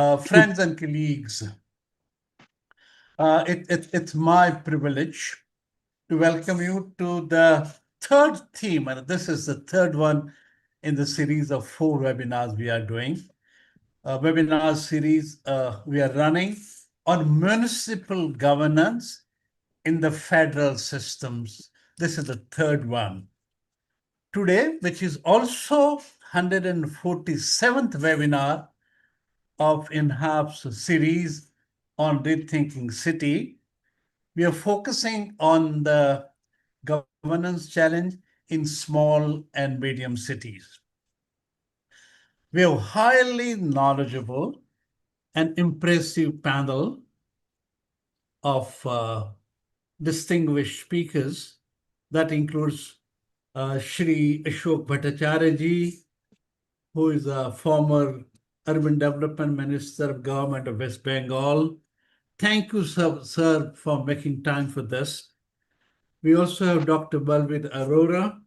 Friends and colleagues, it's my privilege to welcome you to the third theme, and this is the third one in the series of 4 webinars we are doing. Webinar series we are running on municipal governance in the federal systems. This is the third one. Today, which is also 147th webinar of INHAF's series on Rethinking City, we are focusing on the governance challenge in small and medium cities. We have a highly knowledgeable and impressive panel of distinguished speakers that includes Shri Ashok Bhattacharya, who is a former Urban Development Minister of Government of West Bengal. Thank you, sir, for making time for this. We also have Dr. Balveer Arora,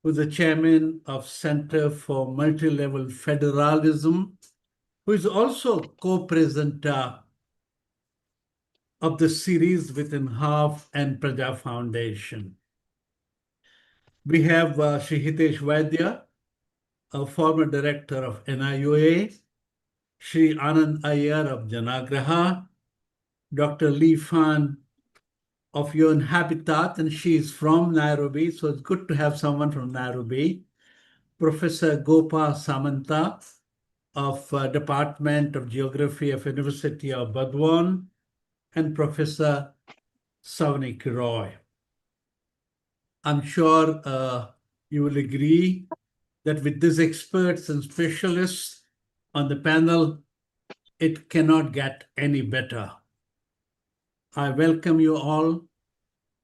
who is the chairman of Center for Multilevel Federalism, who is also co-president of the series with INHAF and Praja Foundation. We have Shri Hitesh Vaidya, a former director of NIUA, Shri Anand Iyer of Janaagraha, Dr. Lee Fan of UN Habitat, and she is from Nairobi, so it's good to have someone from Nairobi. Professor Gopa Samanta of Department of Geography of University of Burdwan, and Professor Souvanic Roy. I'm sure you will agree that with these experts and specialists on the panel, it cannot get any better. I welcome you all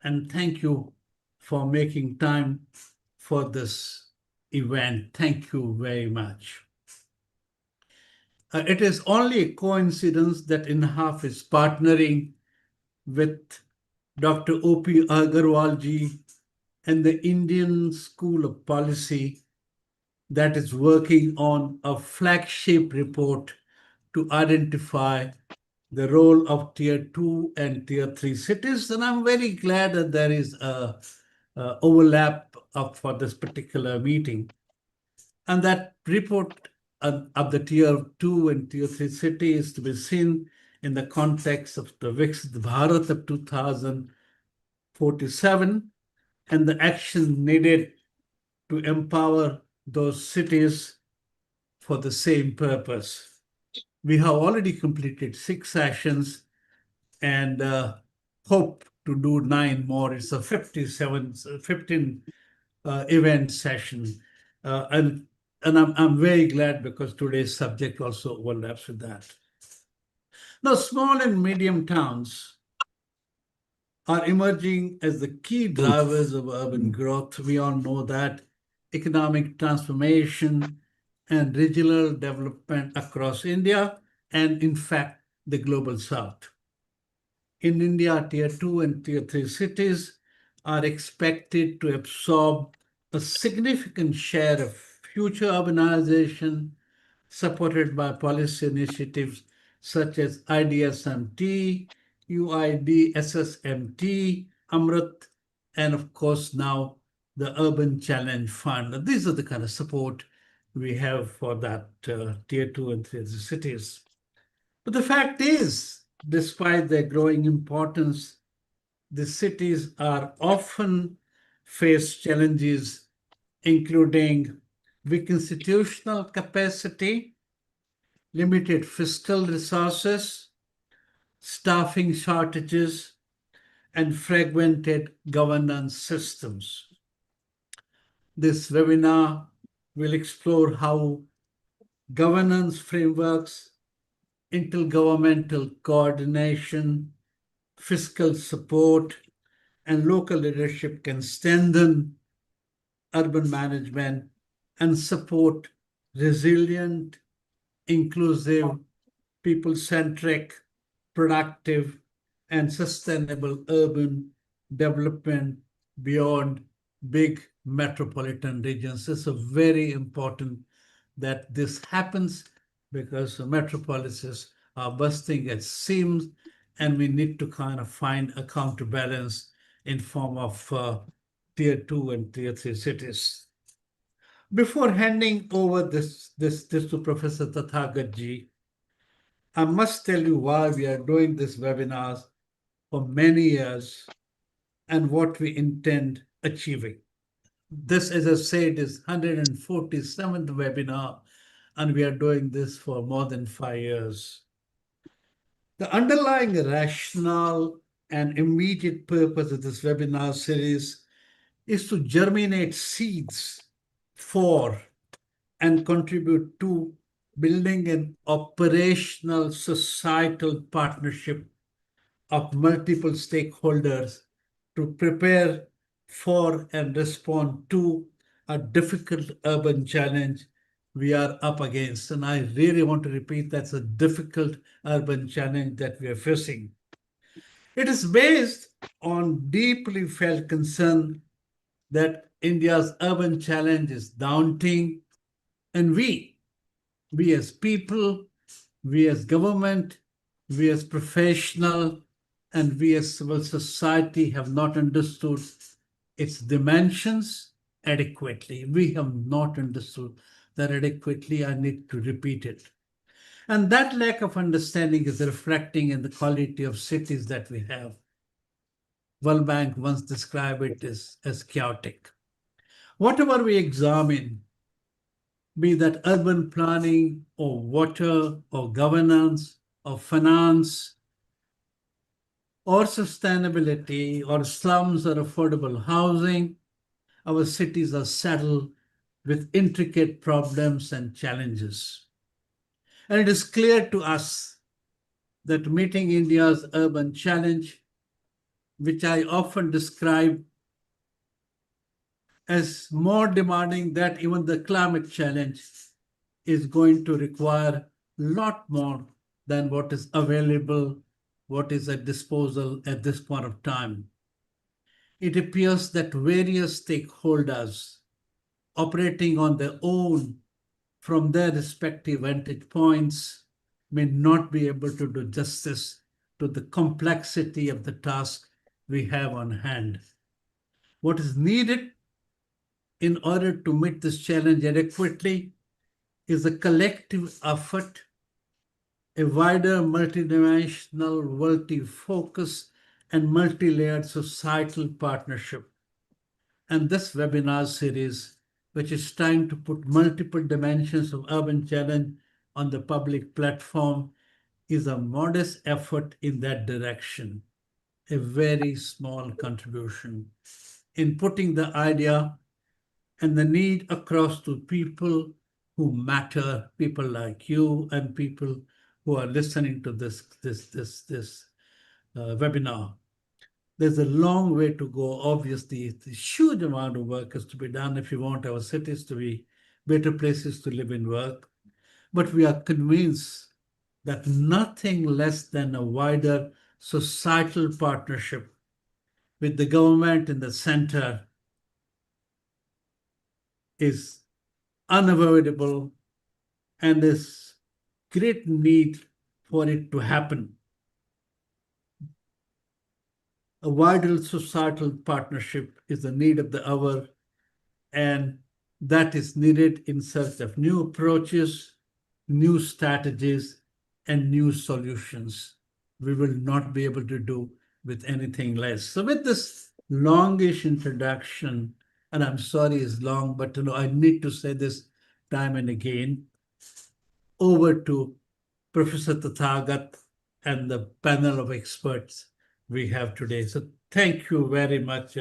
and thank you for making time for this event. Thank you very much. It is only a coincidence that INHAF is partnering with Dr. O.P. Agarwalji and the Indian School of Policy that is working on a flagship report to identify the role of Tier 2 and Tier 3 cities. And I'm very glad that there is a overlap for this particular meeting. And that report of the Tier 2 and Tier 3 cities is to be seen in the context of the Viksit Bharat of 2047 and the action needed to empower those cities for the same purpose. We have already completed 6 sessions and hope to do 9 more. It's a 15 event session. And I'm very glad because today's subject also overlaps with that. Now, small and medium towns are emerging as the key drivers of urban growth. We all know that economic transformation and regional development across India and, in fact, the global south. In India, Tier 2 and Tier 3 cities are expected to absorb a significant share of future urbanization supported by policy initiatives such as IDSMT, UID, SSMT, Amrit, and of course now the Urban Challenge Fund. These are the kind of support we have for that Tier 2 and Tier 3 cities. But the fact is, despite their growing importance, the cities are often face challenges, including weak institutional capacity, limited fiscal resources, staffing shortages, and fragmented governance systems. This webinar will explore how governance frameworks, intergovernmental coordination, fiscal support, and local leadership can strengthen urban management and support resilient, inclusive, people-centric, productive, and sustainable urban development beyond big metropolitan regions. It's very important that this happens because the metropolises are bursting at seams, and we need to kind of find a counterbalance in form of tier 2 and tier 3 cities. Before handing over this to Professor Tathagata, I must tell you why we are doing this webinars for many years and what we intend achieving. This, as I said, is 147th webinar, and we are doing this for more than 5 years. The underlying rationale and immediate purpose of this webinar series is to germinate seeds for and contribute to building an operational societal partnership of multiple stakeholders to prepare for and respond to a difficult urban challenge we are up against. And I really want to repeat, that's a difficult urban challenge that we are facing. It is based on deeply felt concern that India's urban challenge is daunting, and we as people, we as government, we as professional, and we as civil society have not understood its dimensions adequately. We have not understood that adequately. I need to repeat it. And that lack of understanding is reflecting in the quality of cities that we have. World Bank once described it as chaotic. Whatever we examine, be that urban planning or water or governance or finance or sustainability or slums or affordable housing, our cities are saddled with intricate problems and challenges. And it is clear to us that meeting India's urban challenge, which I often describe as more demanding than even the climate challenge, is going to require a lot more than what is available, what is at disposal at this point of time. It appears that various stakeholders operating on their own from their respective vantage points may not be able to do justice to the complexity of the task we have on hand. What is needed in order to meet this challenge adequately is a collective effort, a wider multidimensional, multi-focus, and multi-layered societal partnership. And this webinar series, which is trying to put multiple dimensions of urban challenge on the public platform, is a modest effort in that direction, a very small contribution in putting the idea and the need across to people who matter, people like you and people who are listening to this webinar. There's a long way to go. Obviously, it's a huge amount of work is to be done if we want our cities to be better places to live and work. But we are convinced that nothing less than a wider societal partnership with the government in the center is unavoidable, and there's great need for it to happen. A wider societal partnership is the need of the hour, and that is needed in search of new approaches, new strategies, and new solutions. We will not be able to do with anything less. So with this longish introduction, and I'm sorry it's long, but I need to say this time and again, over to Professor Tathagata and the panel of experts we have today. So thank you very much.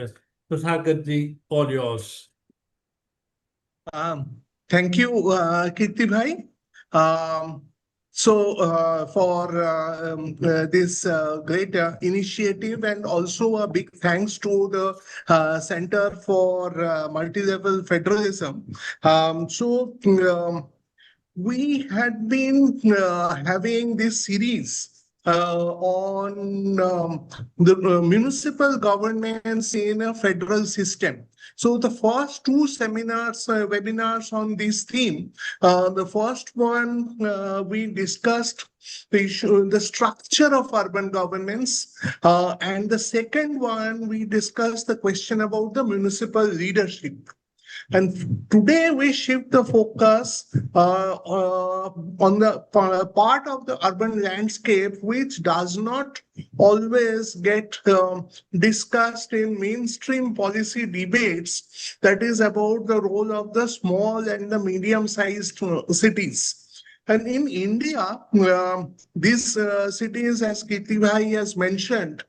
Tathagata, all yours. Thank you, Kirti Bhai. For this great initiative, and also a big thanks to the Center for Multilevel Federalism. We had been having this series on the municipal governance in a federal system. So the first two seminars, webinars on this theme, the first one we discussed the issue, the structure of urban governance, and the second one we discussed the question about the municipal leadership. And today we shift the focus on the part of the urban landscape which does not always get discussed in mainstream policy debates, that is about the role of the small and the medium-sized cities. And in India, these cities, as Kirti Bhai has mentioned,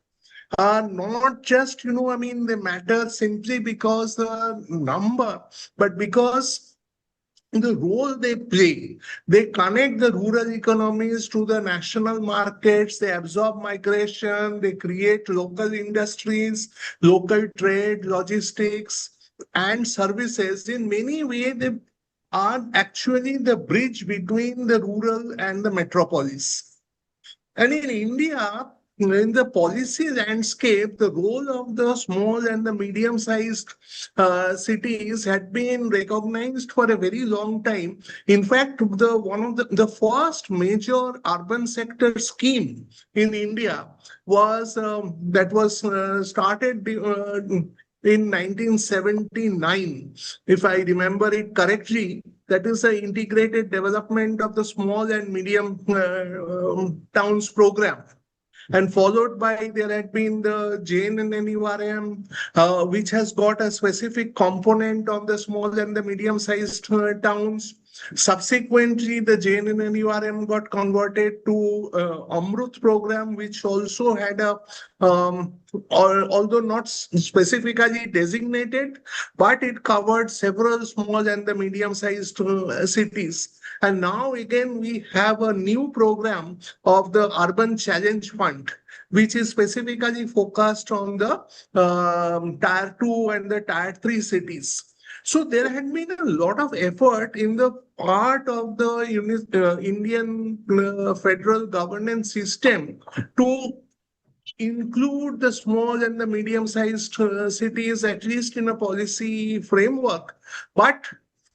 are not just, I mean, they matter simply because the number, but because the role they play. They connect the rural economies to the national markets, they absorb migration, they create local industries, local trade, logistics, and services. In many ways, they are actually the bridge between the rural and the metropolis. And in India, in the policy landscape, the role of the small and the medium-sized cities had been recognized for a very long time. In fact, one of the first major urban sector scheme in India was started in 1979, if I remember it correctly. That is the integrated development of the small and medium towns program. And followed by, there had been the JNNURM, which has got a specific component on the small and the medium-sized towns. Subsequently, the JNNURM got converted to Amrut program, which also had a, although not specifically designated, but it covered several small and the medium-sized cities. And now again, we have a new program of the Urban Challenge Fund, which is specifically focused on the Tier 2 and the Tier 3 cities. So there had been a lot of effort in the part of the Indian federal governance system to include the small and the medium-sized cities, at least in a policy framework. But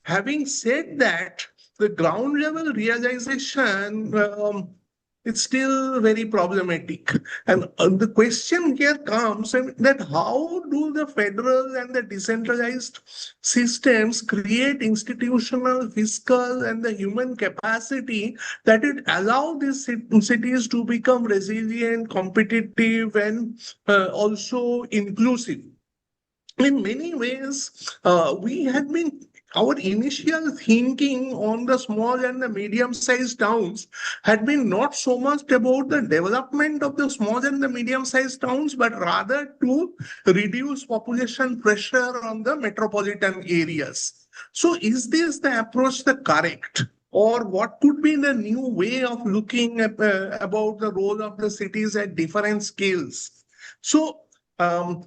having said that, the ground level realization, it's still very problematic. And the question here comes that how do the federal and the decentralized systems create institutional, fiscal, and the human capacity that would allow these cities to become resilient, competitive, and also inclusive? In many ways, we had been our initial thinking on the small and the medium-sized towns had been not so much about the development of the small and the medium-sized towns, but rather to reduce population pressure on the metropolitan areas. So is this the approach the correct? Or what could be the new way of looking at, about the role of the cities at different scales? So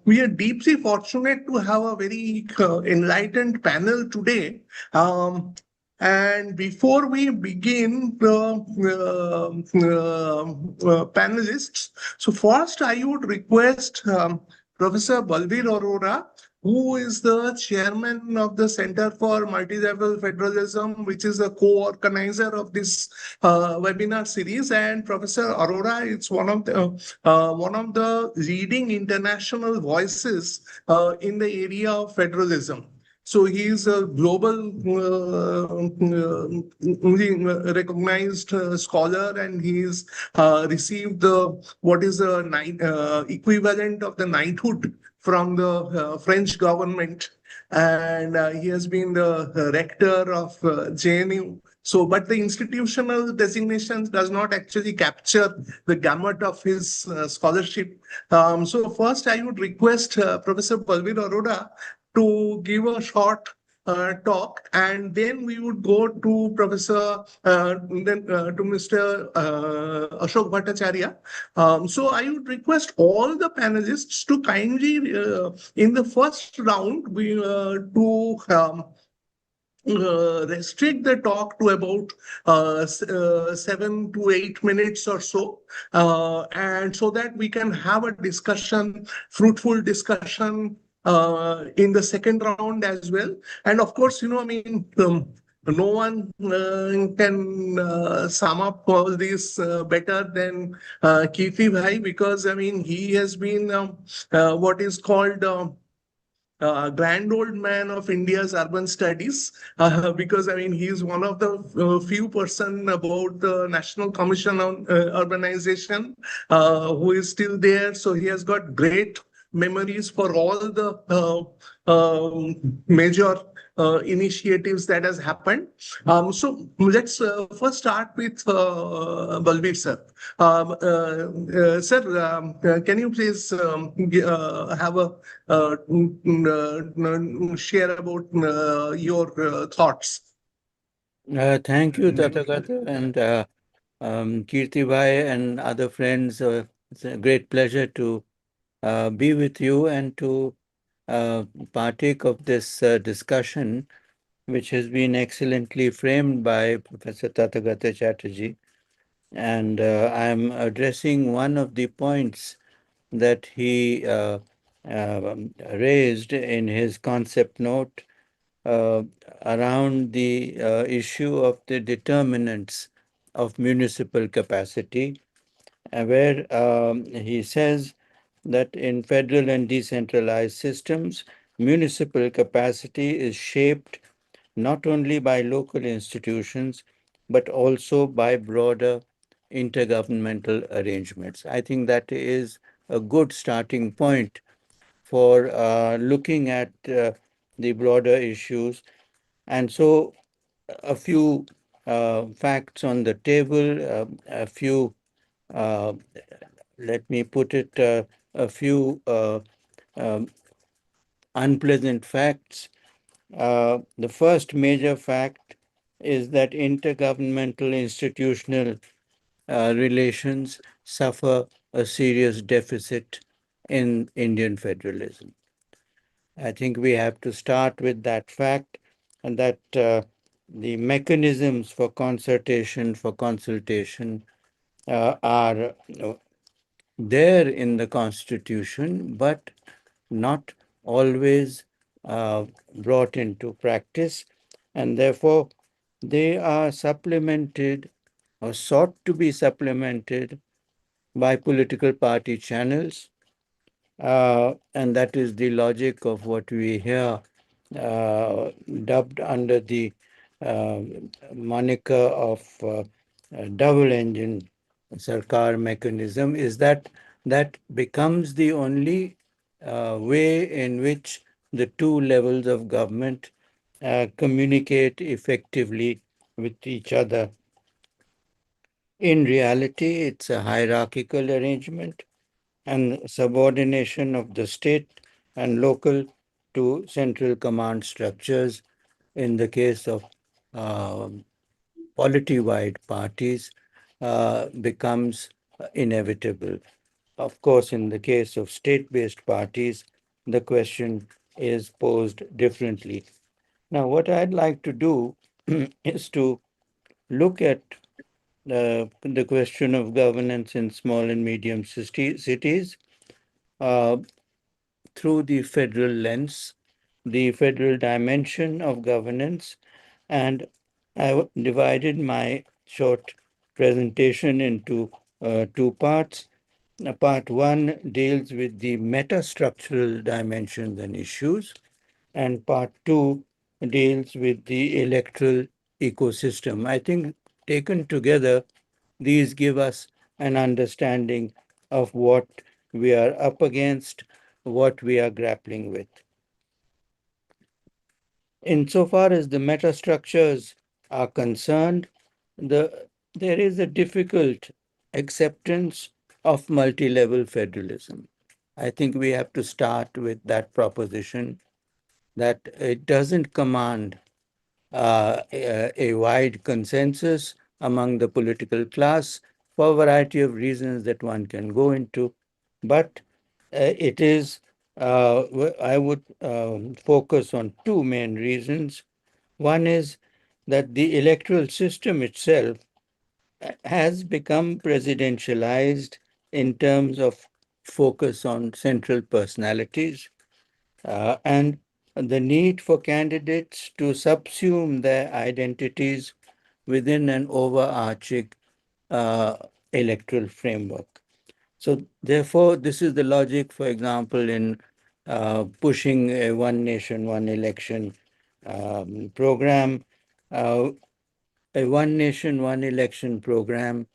we are deeply fortunate to have a very enlightened panel today. And before we begin the panelists, so first I would request Professor Balveer Arora, who is the chairman of the Center for Multilevel Federalism, which is a co-organizer of this webinar series. And Professor Arora is one of the leading international voices in the area of federalism. So he is a global recognized scholar, and he's received what is the equivalent of the knighthood from the French government, and he has been the rector of JNU. So, but the institutional designations does not actually capture the gamut of his scholarship. So first I would request Professor Balveer Arora to give a short talk, and then we would go to to Mr. Ashok Bhattacharya. So I would request all the panelists to kindly, in the first round, restrict the talk to about 7 to 8 minutes or so, and so that we can have a discussion, fruitful discussion in the second round as well. And of course, I mean, no one can sum up all this better than Kirti Bhai, because I mean, he has been what is called grand old man of India's urban studies, because I mean he's one of the few person about the National Commission on Urbanization who is still there. So he has got great memories for all the major initiatives that has happened. So let's first start with Balveer sir. Sir, can you please have a share about your thoughts? Thank you, Tathagata, and Kirti Bhai and other friends. It's a great pleasure to be with you and to uh, partake of this discussion, which has been excellently framed by Professor Tathagata Chatterji. And I'm addressing one of the points that he raised in his concept note uh, around the issue of the determinants of municipal capacity, where he says that in federal and decentralized systems, municipal capacity is shaped not only by local institutions, but also by broader intergovernmental arrangements. I think that is a good starting point for looking at the broader issues. And so, a few facts on the table, a few, uh, let me put it, a few um, unpleasant facts. The first major fact is that intergovernmental institutional relations suffer a serious deficit in Indian federalism. I think we have to start with that fact, and that the mechanisms for consultation, are there in the Constitution, but not always brought into practice, and therefore they are supplemented or sought to be supplemented by political party channels, and that is the logic of what we hear dubbed under the uh, moniker of double engine Sarkar mechanism, is that that becomes the only way in which the two levels of government communicate effectively with each other. In reality, it's a hierarchical arrangement and subordination of the state and local to central command structures in the case of uh, polity-wide parties becomes inevitable. Of course, in the case of state-based parties, the question is posed differently. Now, what I'd like to do is to look at the question of governance in small and medium cities uh, through the federal lens, the federal dimension of governance, and I divided my short presentation into two parts. Part one deals with the metastructural dimensions and issues, and part two deals with the electoral ecosystem. I think taken together, these give us an understanding of what we are up against, what we are grappling with. Insofar as the metastructures are concerned, there is a difficult acceptance of multi-level federalism. I think we have to start with that proposition that it doesn't command a wide consensus among the political class for a variety of reasons that one can go into. But it is, I would focus on two main reasons. One is that the electoral system itself has become presidentialized in terms of focus on central personalities and the need for candidates to subsume their identities within an overarching uh, electoral framework. So, therefore, this is the logic, for example, in pushing a one nation, one election program. Uh, a one nation, one election program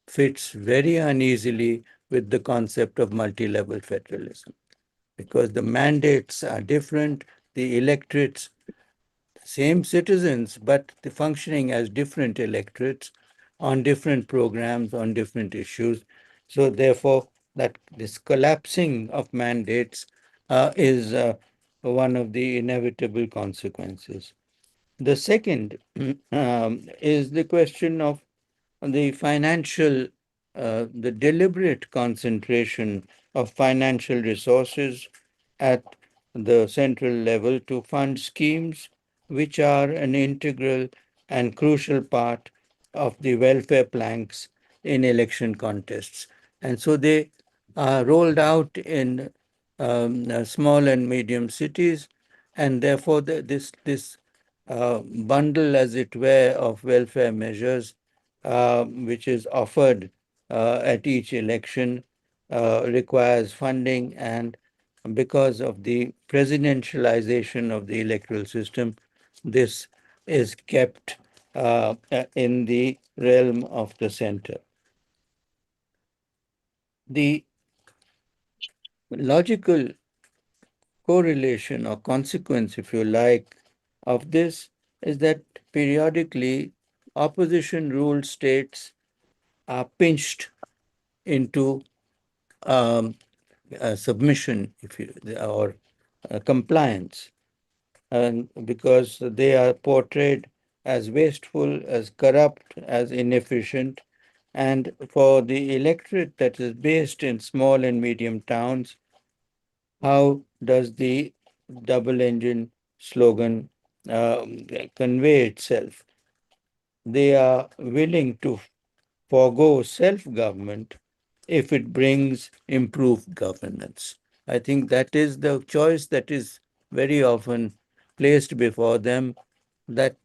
fits very uneasily with the concept of multi-level federalism because the mandates are different, the electorates, same citizens, but the functioning as different electorates on different programs, on different issues. So therefore, that this collapsing of mandates is one of the inevitable consequences. The second is the question of the financial, the deliberate concentration of financial resources at the central level to fund schemes which are an integral and crucial part of the welfare planks in election contests. And so they are rolled out in small and medium cities, and therefore this bundle, as it were, of welfare measures which is offered at each election requires funding, and because of the presidentialization of the electoral system, this is kept in the realm of the center. The logical correlation or consequence, if you like, of this is that periodically opposition ruled states are pinched into submission, if you, or compliance, and because they are portrayed as wasteful, as corrupt, as inefficient, and for the electorate that is based in small and medium towns, how does the double engine slogan convey itself? They are willing to forego self government if it brings improved governance. I think that is the choice that is very often placed before them, that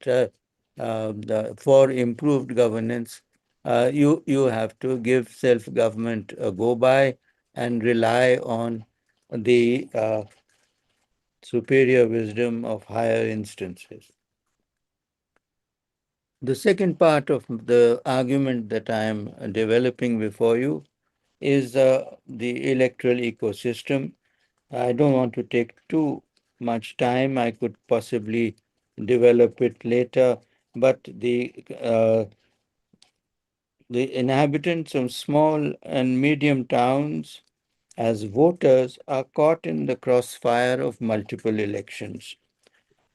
for improved governance, you have to give self government a go by and rely on the superior wisdom of higher instances. The second part of the argument that I am developing before you is the electoral ecosystem. I don't want to take too much time. I could possibly develop it later, but the inhabitants of small and medium towns as voters are caught in the crossfire of multiple elections.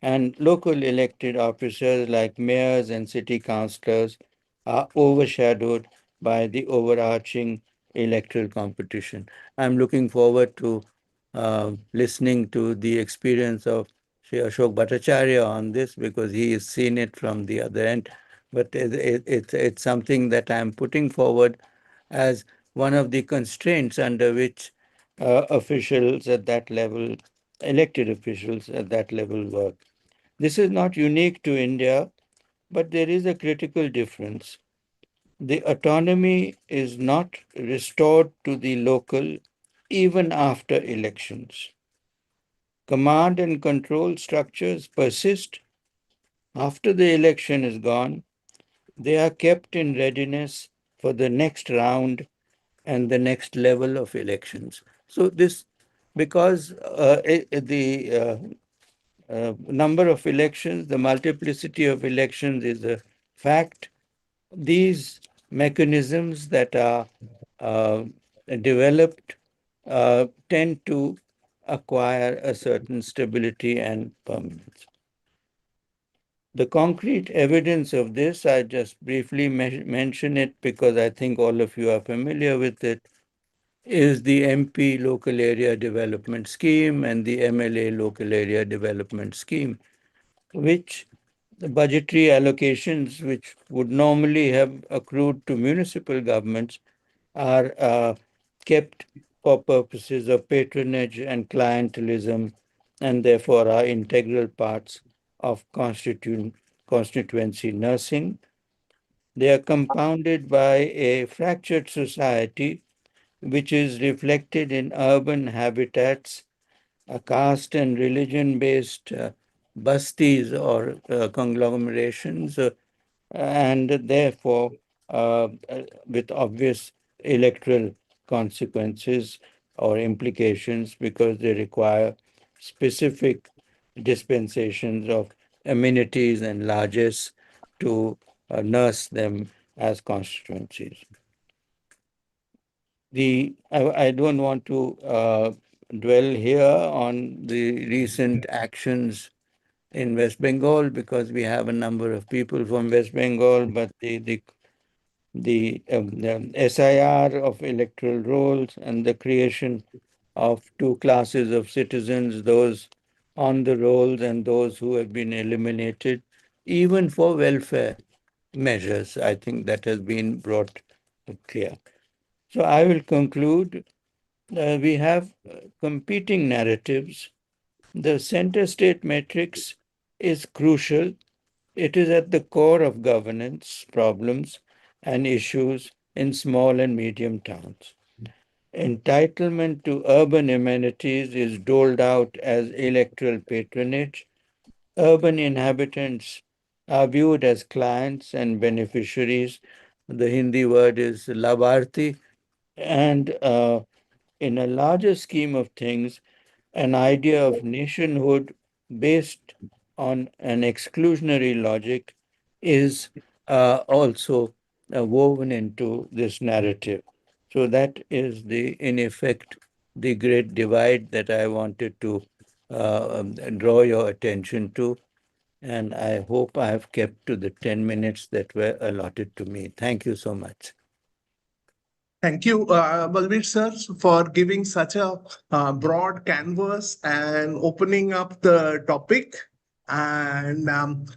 And local elected officers like mayors and city councillors are overshadowed by the overarching electoral competition. I'm looking forward to listening to the experience of Shri Ashok Bhattacharya on this because he has seen it from the other end. But it's something that I'm putting forward as one of the constraints under which officials at that level, elected officials at that level, work. This is not unique to India, but there is a critical difference. The autonomy is not restored to the local even after elections. Command and control structures persist after the election is gone. They are kept in readiness for the next round and the next level of elections. So this, because the number of elections, the multiplicity of elections is a fact. These mechanisms that are developed tend to acquire a certain stability and permanence. The concrete evidence of this, I just briefly mention it because I think all of you are familiar with it, is the MP Local Area Development Scheme and the MLA Local Area Development Scheme, which the budgetary allocations which would normally have accrued to municipal governments are kept for purposes of patronage and clientelism, and therefore are integral parts of constituency nursing. They are compounded by a fractured society which is reflected in urban habitats, caste and religion-based bastis or conglomerations, and therefore with obvious electoral consequences or implications because they require specific dispensations of amenities and largesse to nurse them as constituencies. I don't want to dwell here on the recent actions in West Bengal because we have a number of people from West Bengal, but the SIR of electoral rolls and the creation of two classes of citizens, those on the rolls and those who have been eliminated, even for welfare measures. I think that has been brought clear. So I will conclude. We have competing narratives. The center state matrix is crucial. It is at the core of governance problems and issues in small and medium towns. Entitlement to urban amenities is doled out as electoral patronage. Urban inhabitants are viewed as clients and beneficiaries. The Hindi word is labharthi. And in a larger scheme of things, an idea of nationhood based on an exclusionary logic is also woven into this narrative. So that is in effect, the great divide that I wanted to draw your attention to. And I hope I have kept to the 10 minutes that were allotted to me. Thank you so much. Thank you, Balveer sir, for giving such a broad canvas and opening up the topic. And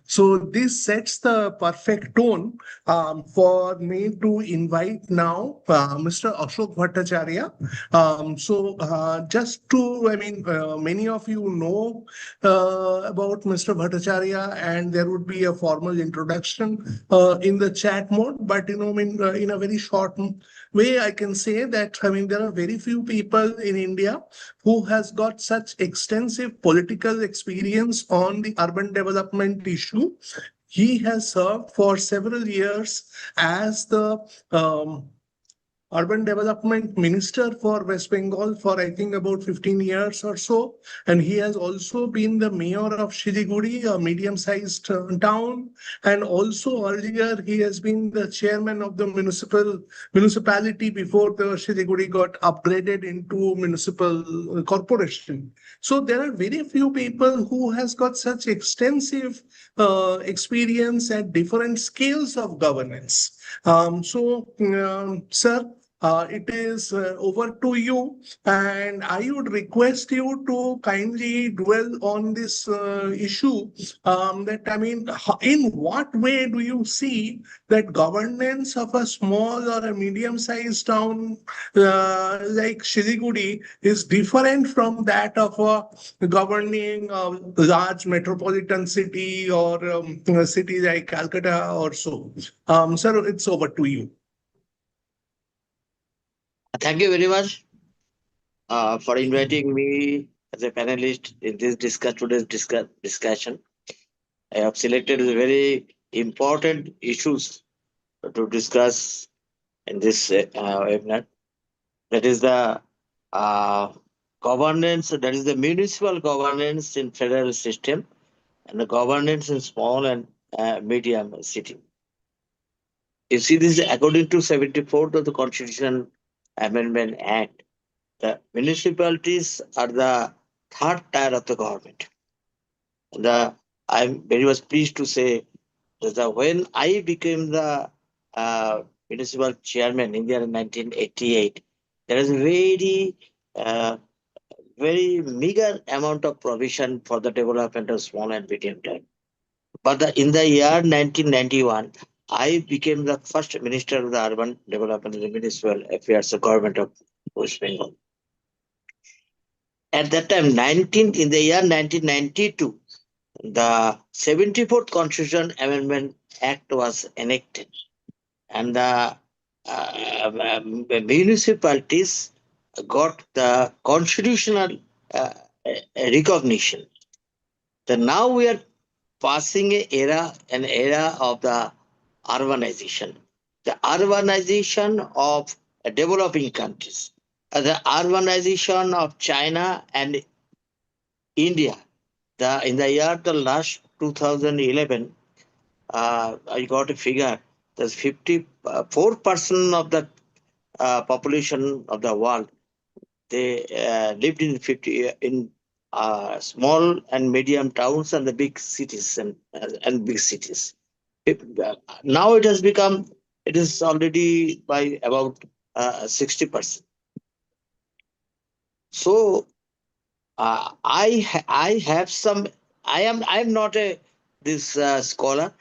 so this sets the perfect tone for me to invite now Mr. Ashok Bhattacharya. Just to, many of you know about Mr. Bhattacharya, and there would be a formal introduction in the chat mode. But in a very short way, I can say that there are very few people in India who has got such extensive political experience on the urban development issue. He has served for several years as the urban development minister for West Bengal for I think about 15 years or so. And he has also been the mayor of Siliguri, a medium-sized town. And also earlier, he has been the chairman of the municipality before the Siliguri got upgraded into municipal corporation. So there are very few people who has got such extensive experience at different scales of governance. Sir, it is over to you, and I would request you to kindly dwell on this issue. In what way do you see that governance of a small or a medium-sized town like Siliguri is different from that of a governing large metropolitan city or a city like Calcutta or so? Sir, it's over to you. Thank you very much for inviting me as a panelist in this today's discussion. I have selected very important issues to discuss in this webinar. That is the governance, that is the municipal governance in federal system and the governance in small and medium city. You see, this is according to 74th of the Constitution Amendment Act. The municipalities are the third tier of the government. I'm very much pleased to say that when I became the municipal chairman in the year 1988, there is a very meager amount of provision for the development of small and medium town. But in the year 1991, I became the first Minister of the Urban Development and Municipal Affairs, the government of West Bengal. At that time, in the year 1992, the 74th Constitution Amendment Act was enacted, and the municipalities got the constitutional uh, recognition. Then now we are passing an era of the urbanization. The urbanization of developing countries, the urbanization of China and India. In the year the last 2011, I got a figure. There's 54% of the population of the world. They lived in 50 in small and medium towns and the big cities and big cities. Now it has become. It is already by about 60%. So I have some. I am not a this scholar.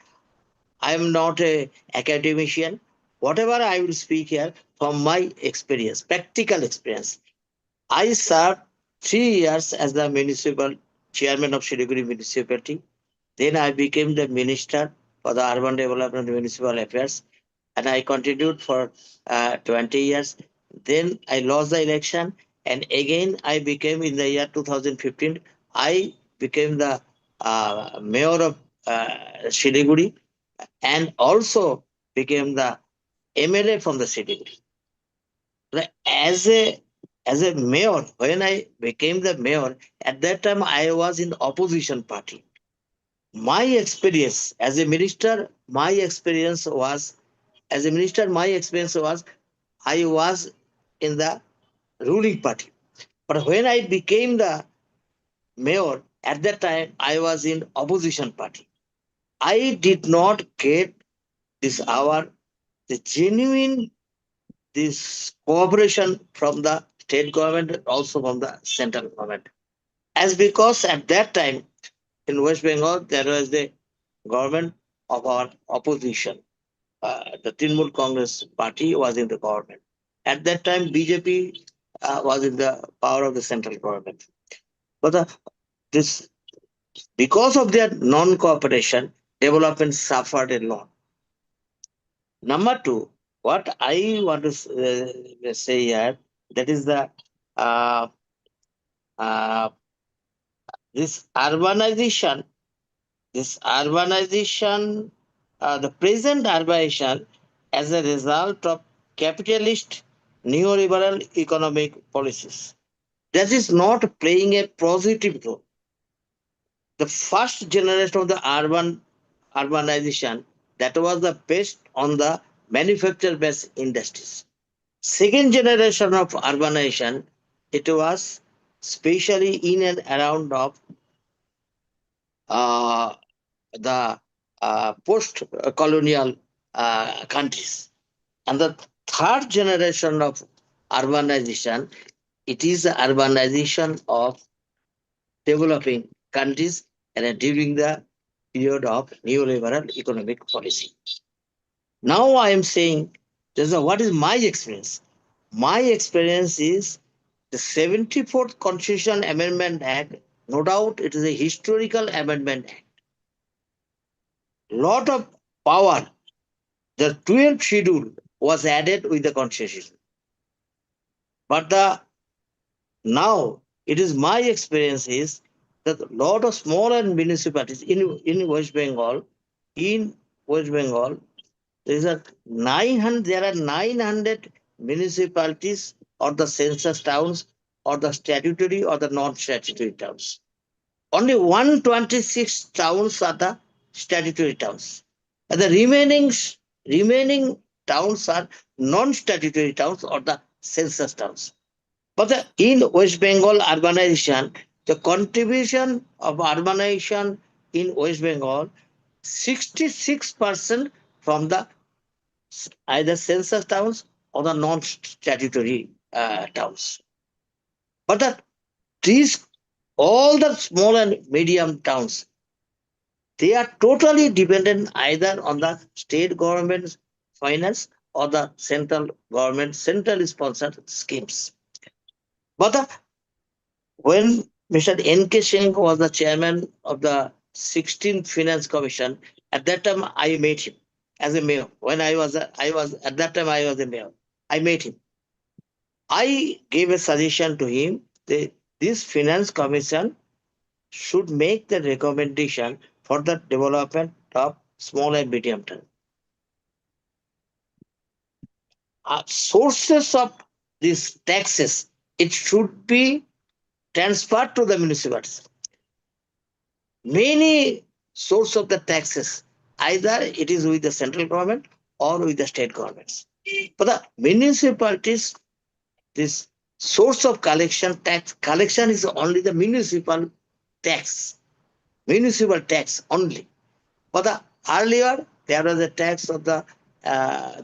I am not a academician. Whatever I will speak here from my experience, practical experience. I served 3 years as the municipal chairman of Siliguri municipality. Then I became the minister for the urban development and municipal affairs, and I continued for 20 years. Then I lost the election, and again I became in the year 2015. I became the mayor of Siliguri, and also became the MLA from the Siliguri. As a mayor, when I became the mayor, at that time I was in the opposition party. My experience as a minister, my experience was as a minister, my experience was I was in the ruling party. But when I became the mayor, at that time I was in opposition party. I did not get this hour the genuine this cooperation from the state government and also from the central government. As because at that time in West Bengal there was the government of our opposition. The Trinamool Congress party was in the government. At that time, BJP was in the power of the central government. But this because of their non-cooperation, development suffered a lot. Number two, what I want to say here, that is the uh, uh, this urbanization, the present urbanization as a result of capitalist neoliberal economic policies. That is not playing a positive role. The first generation of the urbanization that was the based on the manufacture-based industries. Second generation of urbanization, it was especially in and around of uh, the post-colonial countries. And the third generation of urbanization, it is the urbanization of developing countries and during the period of neoliberal economic policy. Now I am saying, what is my experience? My experience is the 74th Constitution Amendment Act. No doubt it is a historical amendment act. Lot of power. The 12th schedule was added with the Constitution. But now it is my experience is that a lot of small and municipalities in West Bengal, there are 900 municipalities or the census towns or the statutory or the non-statutory towns. Only 126 towns are the statutory towns. And the remaining towns are non-statutory towns or the census towns. But in West Bengal urbanization, the contribution of urbanization in West Bengal, 66% from the either census towns or the non-statutory towns. But these all the small and medium towns, they are totally dependent either on the state government's finance or the central government, central sponsored schemes. But when Mr. N.K. Singh was the chairman of the 16th Finance Commission, at that time I met him as a mayor. When I was at that time I was a mayor. I met him. I gave a suggestion to him that this Finance Commission should make the recommendation for the development of small and medium term. Sources of these taxes, it should be transferred to the municipalities. Many source of the taxes, either it is with the central government or with the state governments. But the municipalities, this source of collection, tax collection is only the municipal tax only. But the earlier there was a tax of the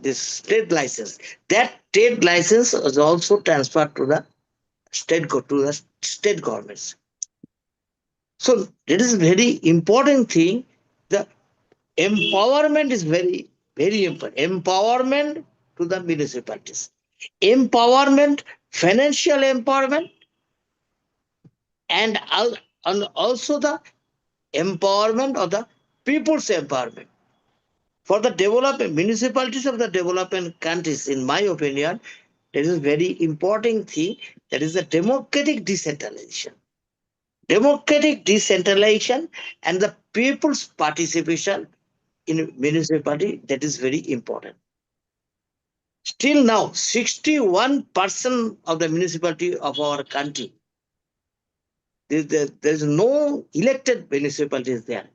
this trade license. That trade license was also transferred to the state governments. So that is a very important thing. The empowerment is very, very important. Empowerment to the municipalities. Empowerment, financial empowerment, and also the empowerment of the people's empowerment. For the development, municipalities of the development countries, in my opinion, that is a very important thing. That is the democratic decentralization. Democratic decentralization and the people's participation in municipality, that is very important. Still now, 61% of the municipality of our country, there is no elected municipalities there.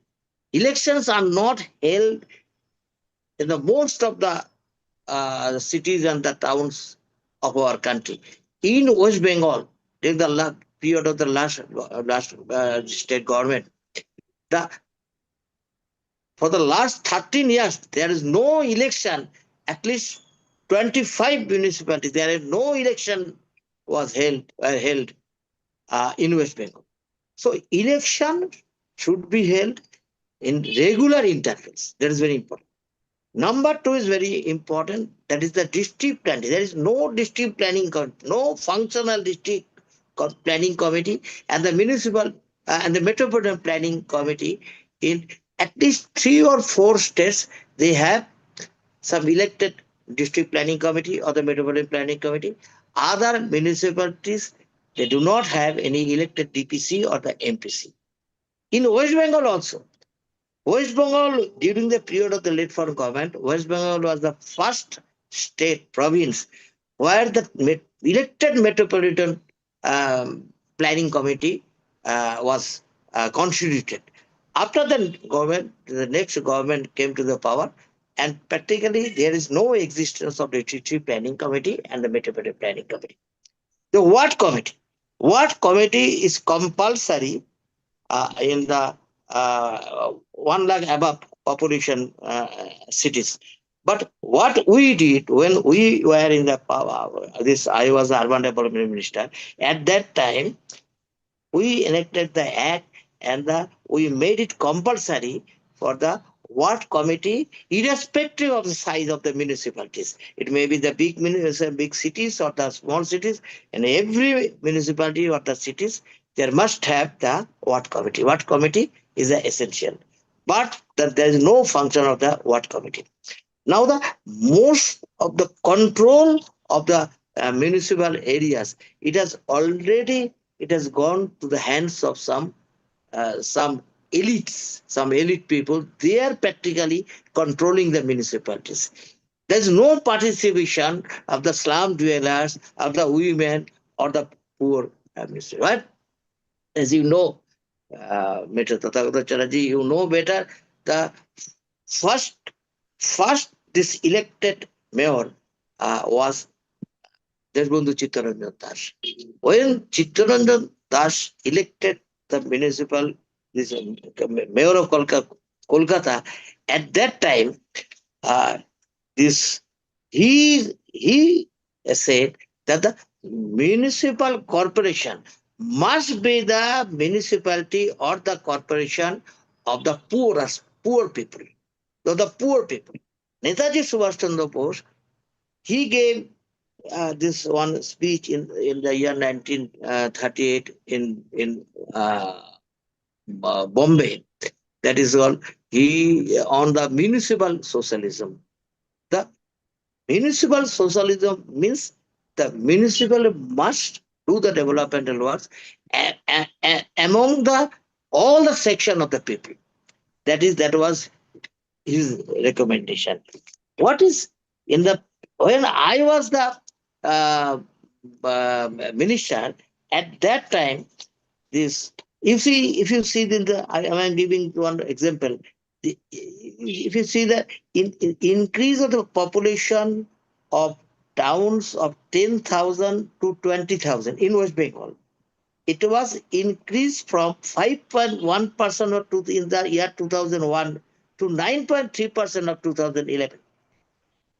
Elections are not held in the most of the cities and the towns of our country. In West Bengal, during the period of the last state government, for the last 13 years, there is no election. At least 25 municipalities, there is no election was held in West Bengal. So election should be held in regular intervals. That is very important. Number two is very important. That is the district planning. There is no district planning, no functional district planning committee, and the municipal and the metropolitan planning committee in at least 3 or 4 states. They have some elected district planning committee or the metropolitan planning committee. Other municipalities, they do not have any elected DPC or the MPC. In West Bengal also, West Bengal, during the period of the late form government, West Bengal was the first state province where the elected metropolitan planning committee was constituted. After the next government came to the power, and practically there is no existence of the district planning committee and the metropolitan planning committee. The ward committee is compulsory in the 1 lakh above population cities. But what we did when we were in the power, I was urban development minister. At that time, we enacted the act and we made it compulsory for the ward committee, irrespective of the size of the municipalities. It may be the big cities or the small cities. In every municipality or the cities, there must have the ward committee. Ward committee is essential. But there is no function of the ward committee. Now, the most of the control of the municipal areas, it has gone to the hands of some elites, some elite people. They are practically controlling the municipalities. There's no participation of the slum dwellers, of the women, or the poor. Right? As you know, Mr. Tathagata Chatterji, you know better, the first this elected mayor was Deshbandhu Chittaranjan Das. When Chittaranjan Das elected the mayor of Kolkata, at that time, he said that the municipal corporation must be the municipality or the corporation of the poor people, of the poor people. Netaji Subhash Chandra Bose, he gave this one speech in the year 1938 in Bombay. That is all. He on the municipal socialism. The municipal socialism means the municipal must do the developmental works among the all the section of the people. That was his recommendation. What is in the when I was the minister at that time, this if you see in the I am giving one example. If you see the increase of the population of towns of 10,000 to 20,000 in West Bengal, it was increased from 5.1% in the year 2001 to 9.3% of 2011.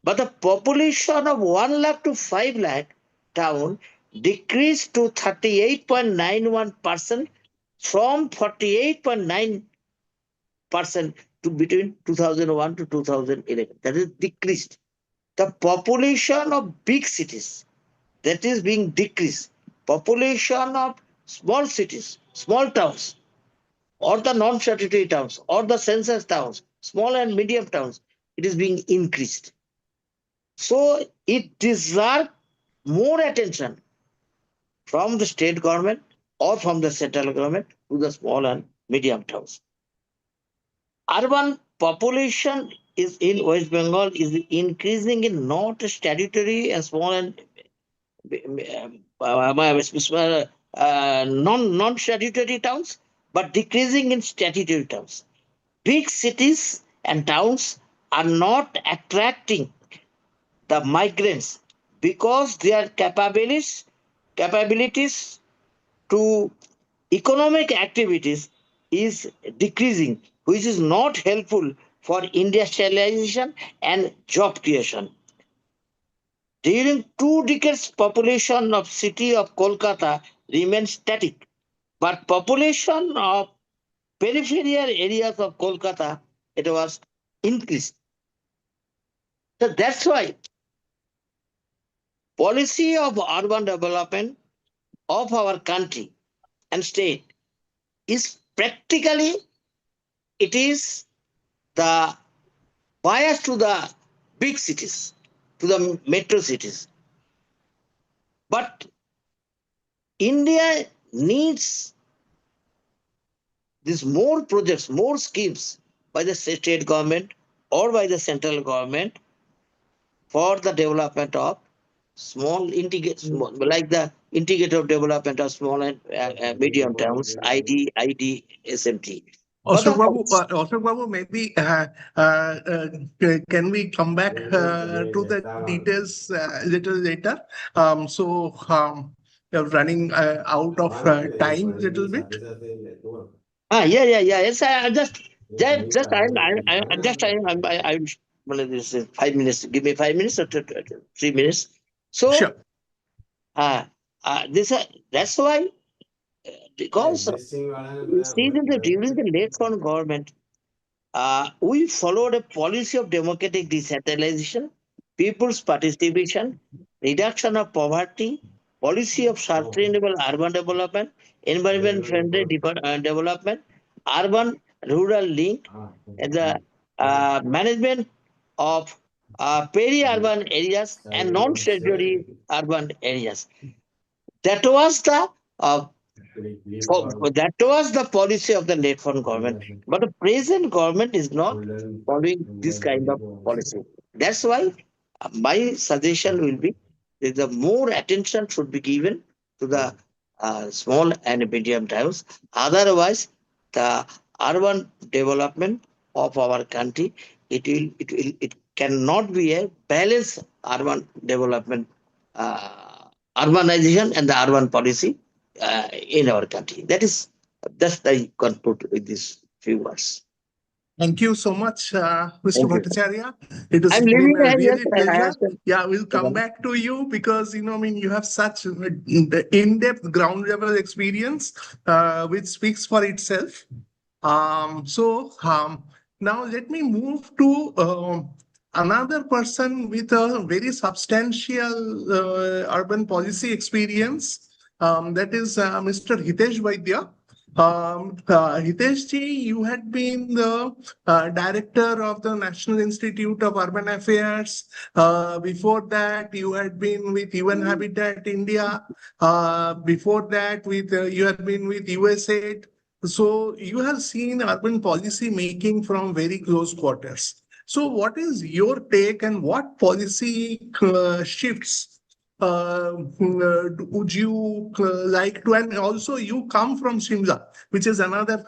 But the population of 1 lakh to 5 lakh town decreased to 38.91% from 48.9% to between 2001 to 2011. That is decreased. The population of big cities, that is being decreased. Population of small cities, small towns, or the non-statutory towns, or the census towns, small and medium towns, it is being increased. So it deserves more attention from the state government or from the central government to the small and medium towns. Urban population is in West Bengal is increasing in not statutory and small and non-statutory towns, but decreasing in statutory towns. Big cities and towns are not attracting the migrants because their capabilities to economic activities is decreasing, which is not helpful for industrialization and job creation. During 2 decades, population of city of Kolkata remained static, but population of peripheral areas of Kolkata, it was increased. So that's why policy of urban development of our country and state is practically, it is the bias to the big cities, to the metro cities. But India needs these more projects, more schemes by the state government or by the central government for the development of small like the integrated development of small and medium towns, SMT. Ashok Babu, maybe can we come back to the details little later? You're running out of time little bit. Yes, this is 5 minutes. Give me 5 minutes or 3 minutes. So, Sure. That's why, because you see during the late foreign government, we followed a policy of democratic decentralization, people's participation, reduction of poverty, policy of sustainable urban development, environment friendly development, urban rural link, and the management of peri-urban areas and non-statutory urban areas. That was the that was the policy of the late foreign government. But the present government is not following this kind of policy. That's why my suggestion will be that the more attention should be given to the small and medium towns. Otherwise, the urban development of our country, it cannot be a balanced urban development, urbanization and the urban policy in our country. That's I conclude with these few words. Thank you so much, Mr. Thank you. Bhattacharya. It has I'm been leaving a here. really Yes, pleasure. Yeah, we'll come back to you because, you have such in-depth ground level experience, which speaks for itself. Now let me move to another person with a very substantial urban policy experience. That is Mr. Hitesh Vaidya. Hitesh ji, you had been the director of the National Institute of Urban Affairs. Before that, you had been with UN Habitat India. Before that, you had been with USAID. So you have seen urban policy making from very close quarters. So what is your take and what policy shifts would you like to? And also you come from Shimla, which is another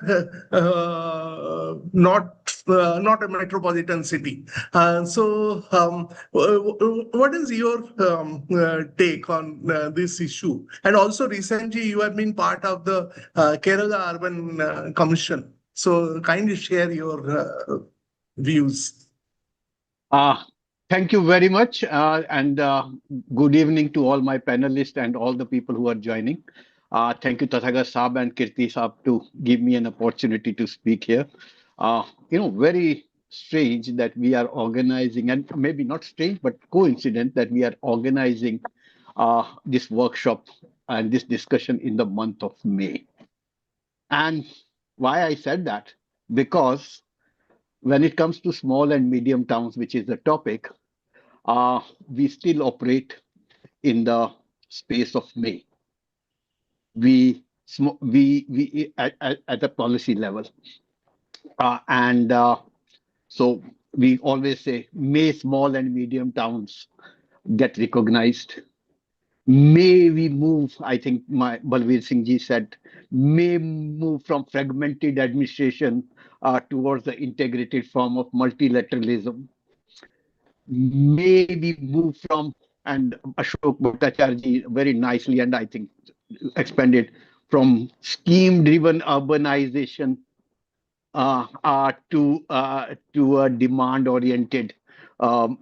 not a metropolitan city. What is your take on this issue? And also recently you have been part of the Kerala Urban Commission. So kindly share your views. Uh, Thank you very much, and good evening to all my panelists and all the people who are joining. Thank you, Tathagata Saab and Kirti Saab, to give me an opportunity to speak here. Very strange that we are organizing, and maybe not strange, but coincident that we are organizing this workshop and this discussion in the month of May. And why I said that? Because when it comes to small and medium towns, which is the topic, we still operate in the space of May. We at the policy level, and so we always say may small and medium towns get recognized. May we move? I think my Balveer Singh ji said may move from fragmented administration towards the integrated form of multilateralism. Maybe move from, and Ashok Bhattacharya very nicely and I think expanded, from scheme-driven urbanization to a demand-oriented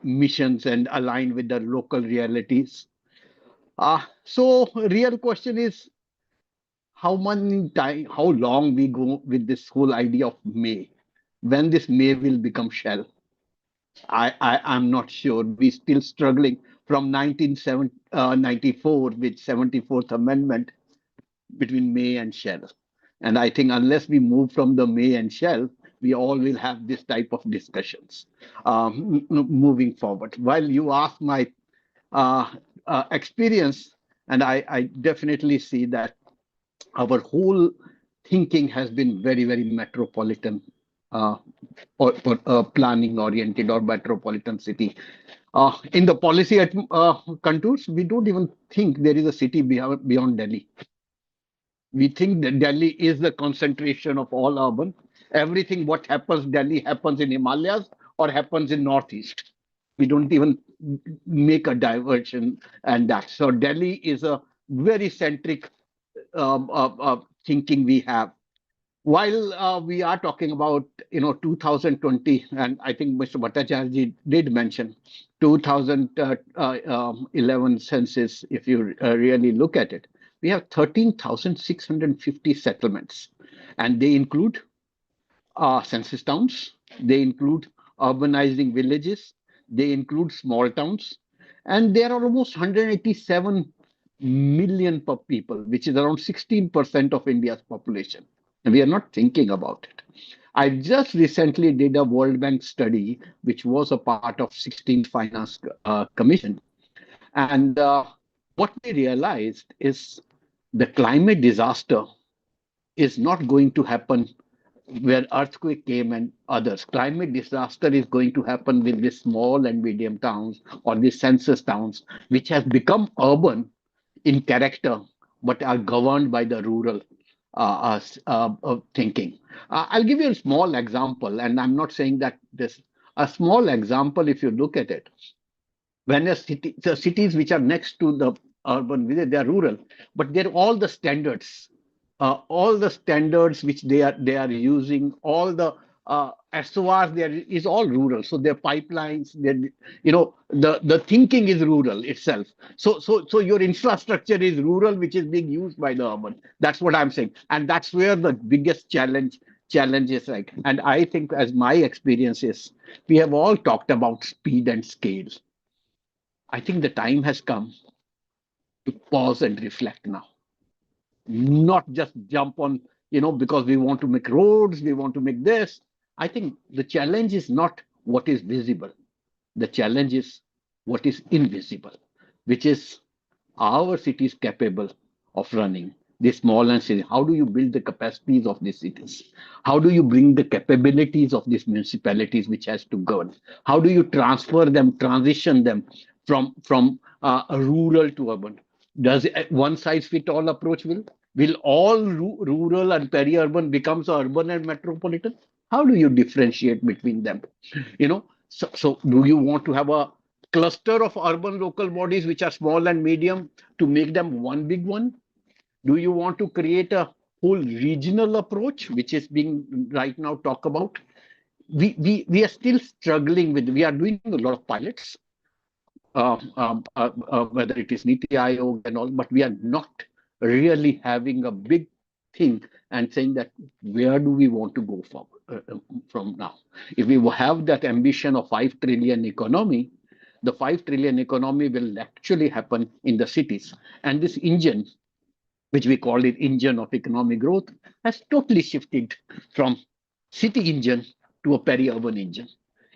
missions and aligned with the local realities. So real question is how long we go with this whole idea of May, when this May will become shell. I'm not sure. We're still struggling from 1994 with 74th Amendment between May and Shell. And I think unless we move from the May and Shell, we all will have this type of discussions moving forward. While you ask my experience, and I definitely see that our whole thinking has been very, very metropolitan or planning oriented or metropolitan city. In the policy contours, we don't even think there is a city beyond Delhi. We think that Delhi is the concentration of all urban. Everything what happens Delhi happens in Himalayas or happens in Northeast. We don't even make a diversion and that. So Delhi is a very centric thinking we have. While we are talking about 2020, and I think Mr. Bhattacharya did mention 2011 census. If you really look at it, we have 13,650 settlements, and they include census towns, they include urbanizing villages, they include small towns, and there are almost 187 million people, which is around 16% of India's population. And we are not thinking about it. I just recently did a World Bank study, which was a part of 16th Finance Commission. And what we realized is the climate disaster is not going to happen where earthquake came and others. Climate disaster is going to happen with these small and medium towns or these census towns, which have become urban in character, but are governed by the rural thinking. I'll give you a small example, and I'm not saying that a small example, if you look at it, when the cities which are next to the urban village, they are rural, but they're all the standards which they are using, all the SORs there is all rural. So their pipelines, the thinking is rural itself. So your infrastructure is rural, which is being used by the urban. That's what I'm saying, and that's where the biggest challenge challenges, right? And I think, as my experience is, we have all talked about speed and scale. I think the time has come to pause and reflect now, not just jump on, because we want to make roads, we want to make this. I think the challenge is not what is visible. The challenge is what is invisible, which is our cities capable of running the small and city. How do you build the capacities of these cities? How do you bring the capabilities of these municipalities which has to govern? How do you transfer them, transition them from rural to urban? Does one size fit all approach will all rural and peri-urban becomes urban and metropolitan? How do you differentiate between them? So do you want to have a cluster of urban local bodies which are small and medium to make them one big one? Do you want to create a whole regional approach, which is being right now talked about? We are still struggling with, we are doing a lot of pilots, whether it is Niti Aayog and all, but we are not really having a big thing and saying that where do we want to go from now? If we have that ambition of 5 trillion economy, the 5 trillion economy will actually happen in the cities. And this engine, which we call it engine of economic growth, has totally shifted from city engine to a peri-urban engine.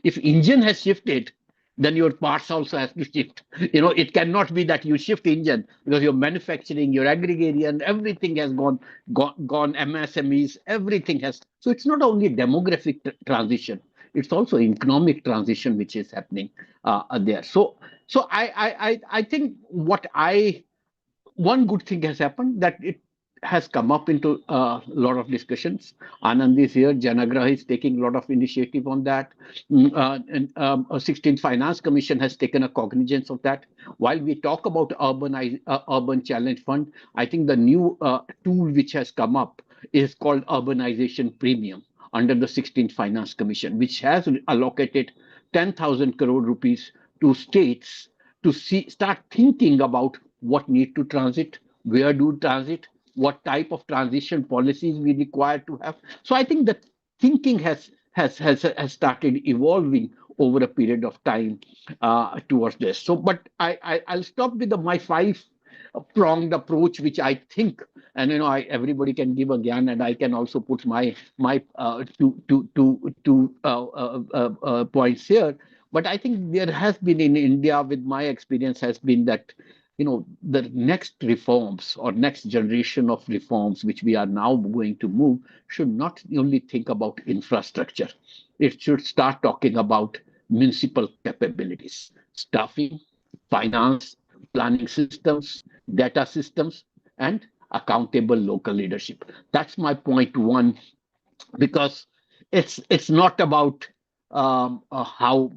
If engine has shifted, then your parts also has to shift. It cannot be that you shift engine because your manufacturing, your agrarian, everything has gone MSMEs, everything has. So it's not only demographic transition, it's also economic transition which is happening there. So I think one good thing has happened, that it has come up into a lot of discussions. Anand is here. Janaagraha is taking a lot of initiative on that. And 16th Finance Commission has taken a cognizance of that. While we talk about Urban Challenge Fund, I think the new tool which has come up is called Urbanization Premium under the 16th Finance Commission, which has allocated 10,000 crore rupees to states to start thinking about what need to transit, where do transit, what type of transition policies we require to have. So I think that thinking has started evolving over a period of time towards this. So, but I'll stop with my 5-pronged approach, which I think, and everybody can give a gyan, and I can also put my two points here. But I think there has been in India, with my experience, has been that the next reforms or next generation of reforms which we are now going to move should not only think about infrastructure. It should start talking about municipal capabilities, staffing, finance, planning systems, data systems, and accountable local leadership. That's my point one, because it's not about how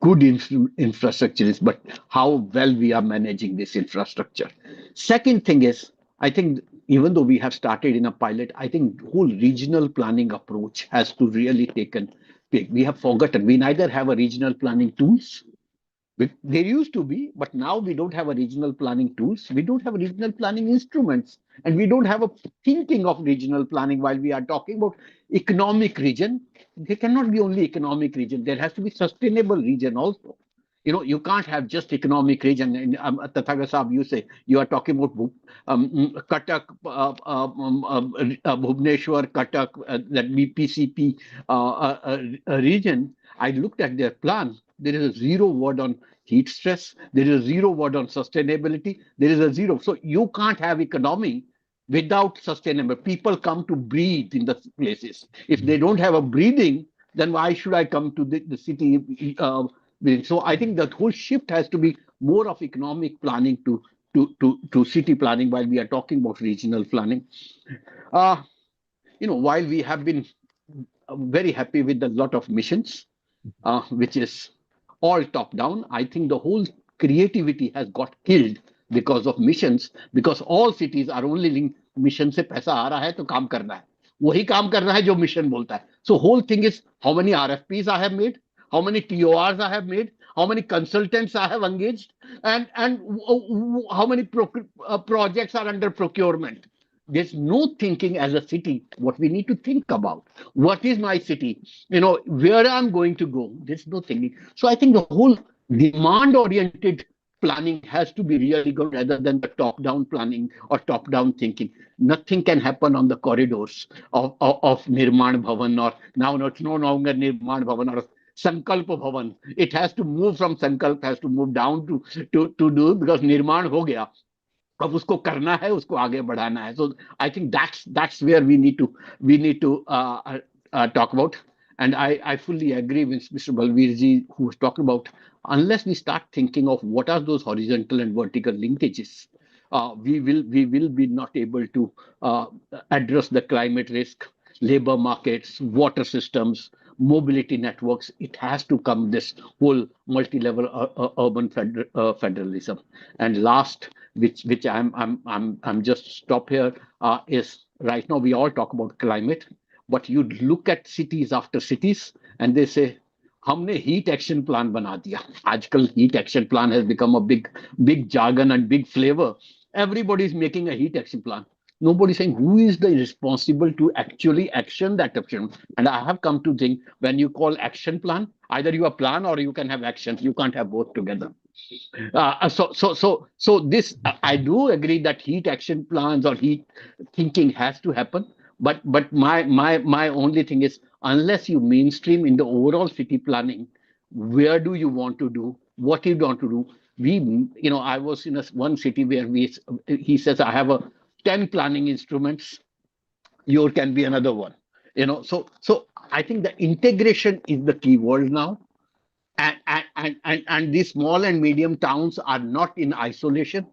good infrastructure is, but how well we are managing this infrastructure. Second thing is, I think even though we have started in a pilot, I think whole regional planning approach has to really taken. We have forgotten. We neither have a regional planning tools. There used to be, but now we don't have a regional planning tools. We don't have regional planning instruments, and we don't have a thinking of regional planning while we are talking about economic region. There cannot be only economic region. There has to be sustainable region also. You can't have just economic region. And Tathagata, you say you are talking about Cuttack, Bhubaneswar, Cuttack, that BPCP region. I looked at their plan. There is a zero word on heat stress. There is a zero word on sustainability. There is a zero. So you can't have economy without sustainable. People come to breathe in the places. If they don't have a breathing, then why should I come to the city? So I think that whole shift has to be more of economic planning to city planning while we are talking about regional planning. While we have been very happy with a lot of missions, which is all top down, I think the whole creativity has got killed because of missions, because all cities are only linked mission से पैसा आ रहा है तो काम करना है, वही काम करना है जो mission बोलता है. So whole thing is how many RFPs I have made, how many TORs I have made, how many consultants I have engaged, and how many projects are under procurement. There's no thinking as a city what we need to think about. What is my city? Where I'm going to go. There's no thinking. So I think the whole demand-oriented planning has to be really good rather than the top-down planning or top-down thinking. Nothing can happen on the corridors of Nirman Bhavan, or now it's no longer Nirman Bhavan or Sankalp Bhavan. It has to move from Sankalp, has to move down to do, because Nirman ho gaya. अब उसको करना है, उसको आगे बढ़ाना है. So I think that's where we need to talk about. And I fully agree with Mr. Balveer ji, who was talking about, unless we start thinking of what are those horizontal and vertical linkages, we will be not able to address the climate risk, labor markets, water systems, mobility networks. It has to come this whole multi-level urban federalism. And last, which I'm just stop here, is right now we all talk about climate, but you look at cities after cities and they say हमने heat action plan बना दिया. आजकल heat action plan has become a big jargon and big flavor. Everybody is making a heat action plan. Nobody saying who is the responsible to actually action that action. And I have come to think, when you call action plan, either you have plan or you can have action. You can't have both together. So this, I do agree that heat action plans or heat thinking has to happen. But my only thing is, unless you mainstream in the overall city planning, where do you want to do? What you want to do? I was in one city where he says, I have 10 planning instruments. Yours can be another one. So I think the integration is the key word now. And these small and medium towns are not in isolation.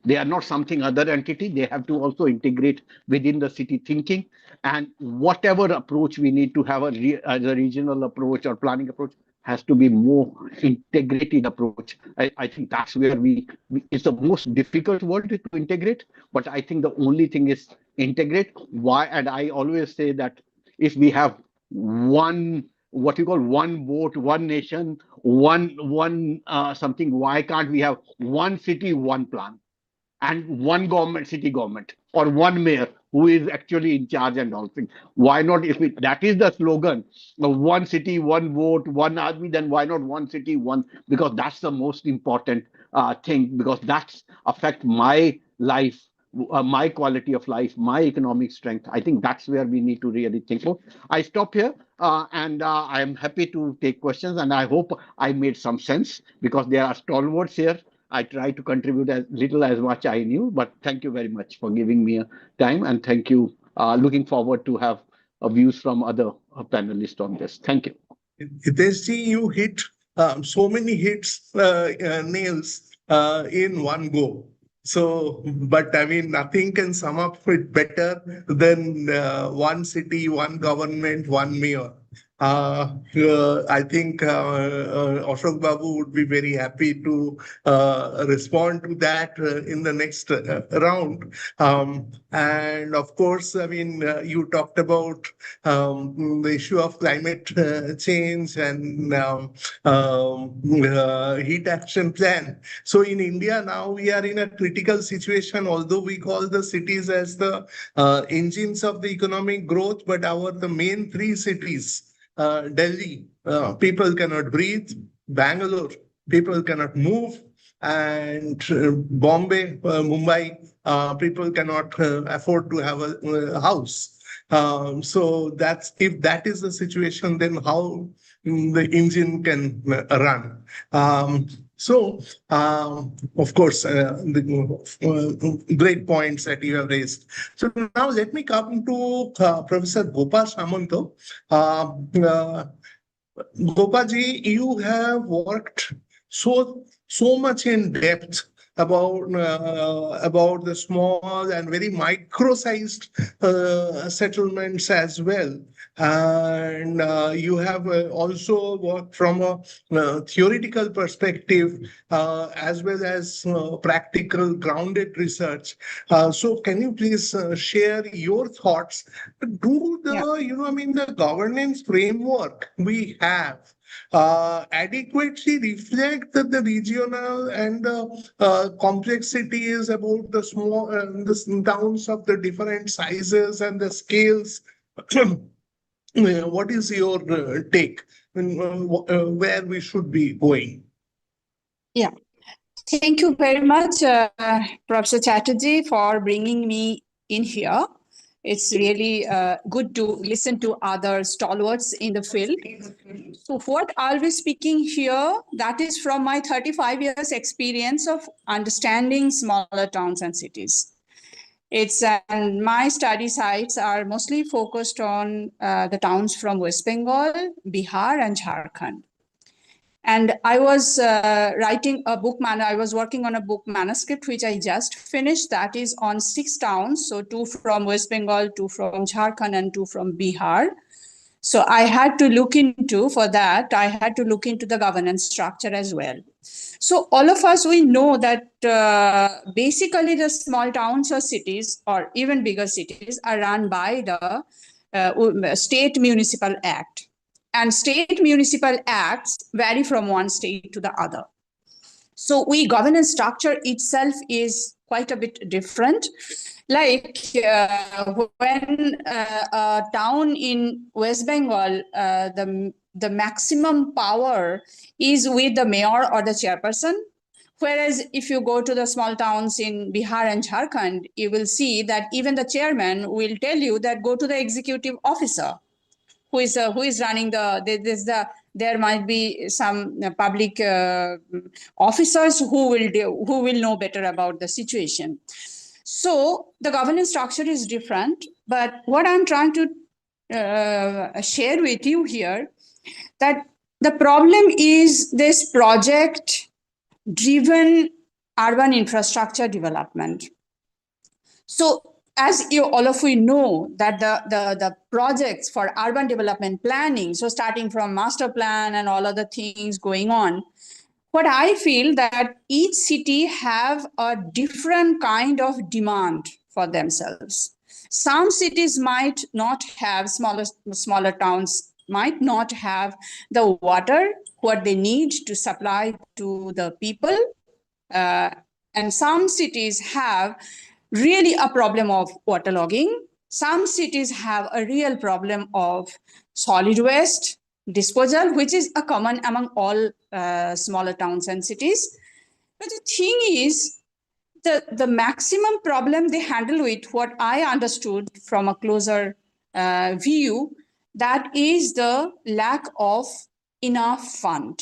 They are not something other entity. They have to also integrate within the city thinking. And whatever approach we need to have as a regional approach or planning approach has to be more integrated approach. I think that's where it's the most difficult word to integrate. But I think the only thing is integrate. Why? And I always say that if we have what you call one vote, one nation, one something, why can't we have one city, one plan? And one city government, or one mayor who is actually in charge and all things. Why not? If that is the slogan, one city, one vote, one army, then why not one city, one? Because that's the most important thing, because that's affect my life, my quality of life, my economic strength. I think that's where we need to really think about. I stop here, and I am happy to take questions, and I hope I made some sense, because there are stalwarts here. I tried to contribute as little as much I knew, but thank you very much for giving me a time, and thank you. Looking forward to have views from other panelists on this. Thank you. Hitesh ji, you hit so many nails in one go. So, but I mean, nothing can sum up it better than one city, one government, one mayor. I think Ashok Babu would be very happy to respond to that in the next round. And of course, I mean, you talked about the issue of climate change and heat action plan. So in India now we are in a critical situation, although we call the cities as the engines of the economic growth, but the main three cities, Delhi, people cannot breathe. Bangalore, people cannot move. And Bombay, Mumbai, people cannot afford to have a house. So if that is the situation, then how the engine can run? Of course, the great points that you have raised. So now let me come to Professor Gopa Samanta. Gopaji, you have worked so much in depth about the small and very micro-sized settlements as well. And you have also worked from a theoretical perspective as well as practical, grounded research. So can you please share your thoughts? The governance framework we have adequately reflect the regional and the complexities about the small the towns of the different sizes and the scales? What is your take where we should be going? Yeah, thank you very much, Professor Chatterji, for bringing me in here. It's really good to listen to other stalwarts in the field. So what I'll be speaking here, that is from my 35 years experience of understanding smaller towns and cities. It's and my study sites are mostly focused on the towns from West Bengal, Bihar, and Jharkhand. And I was writing a book I was working on a book manuscript, which I just finished. That is on 6 towns. So 2 from West Bengal, 2 from Jharkhand, and 2 from Bihar. So I had to look into, for that, I had to look into the governance structure as well. So all of us, we know that basically the small towns or cities, or even bigger cities, are run by the State Municipal Act. And state municipal acts vary from one state to the other. So governance structure itself is quite a bit different. Like when a town in West Bengal, the maximum power is with the mayor or the chairperson. Whereas if you go to the small towns in Bihar and Jharkhand, you will see that even the chairman will tell you that go to the executive officer who is running there might be some public officers who will know better about the situation. So the governance structure is different, but what I'm trying to share with you here, that the problem is this project driven urban infrastructure development. So as all of you know, that the projects for urban development planning, so starting from master plan and all other things going on, what I feel that each city have a different kind of demand for themselves. Some cities might not have, smaller towns might not have the water, what they need to supply to the people. And some cities have really a problem of waterlogging. Some cities have a real problem of solid waste disposal, which is a common among all smaller towns and cities. But the thing is, the maximum problem they handle with, what I understood from a closer view, that is the lack of enough fund.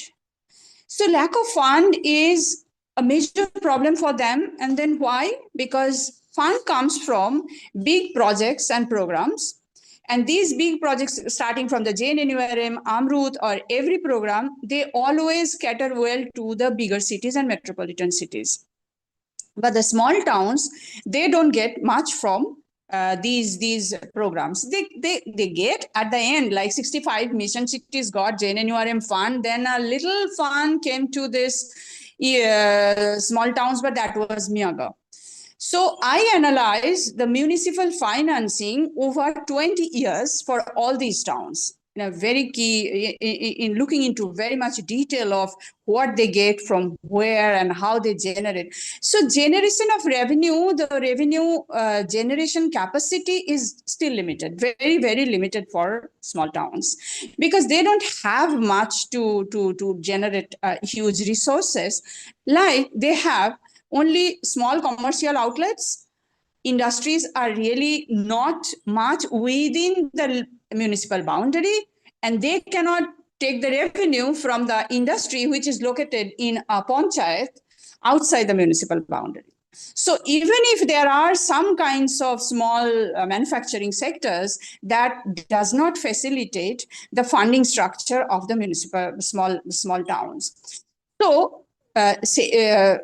So lack of fund is a major problem for them. And then why? Because fund comes from big projects and programs. And these big projects, starting from the JNNURM, Amrut, or every program, they always cater well to the bigger cities and metropolitan cities. But the small towns, they don't get much from these programs. They get at the end, like 65 mission cities got JNNURM fund. Then a little fund came to this small towns, but that was Miyaga. So I analyzed the municipal financing over 20 years for all these towns. In a very key, in looking into very much detail of what they get from where and how they generate. So generation of revenue, the revenue generation capacity is still limited, very, very limited for small towns, because they don't have much to generate huge resources. Like they have only small commercial outlets. Industries are really not much within the municipal boundary, and they cannot take the revenue from the industry which is located in a panchayat outside the municipal boundary. So even if there are some kinds of small manufacturing sectors, that does not facilitate the funding structure of the municipal small towns. So and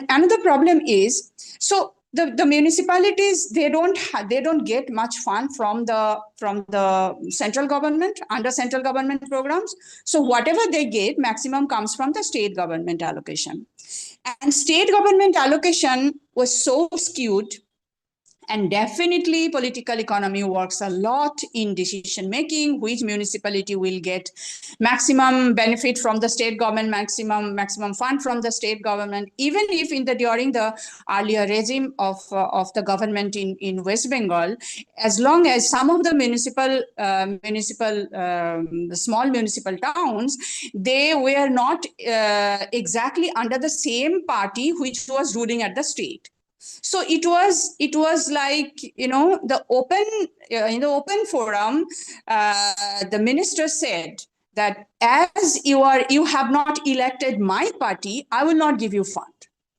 another problem is, so the municipalities, they don't get much fund from the central government, under central government programs. So whatever they get, maximum comes from the state government allocation. And state government allocation was so skewed And definitely political economy works a lot in decision making, which municipality will get maximum benefit from the state government, maximum fund from the state government, even if during the earlier regime of the government in West Bengal, as long as some of the small municipal towns, they were not exactly under the same party which was ruling at the state. So it was like, the open in the open forum, the minister said that as you have not elected my party, I will not give you fund.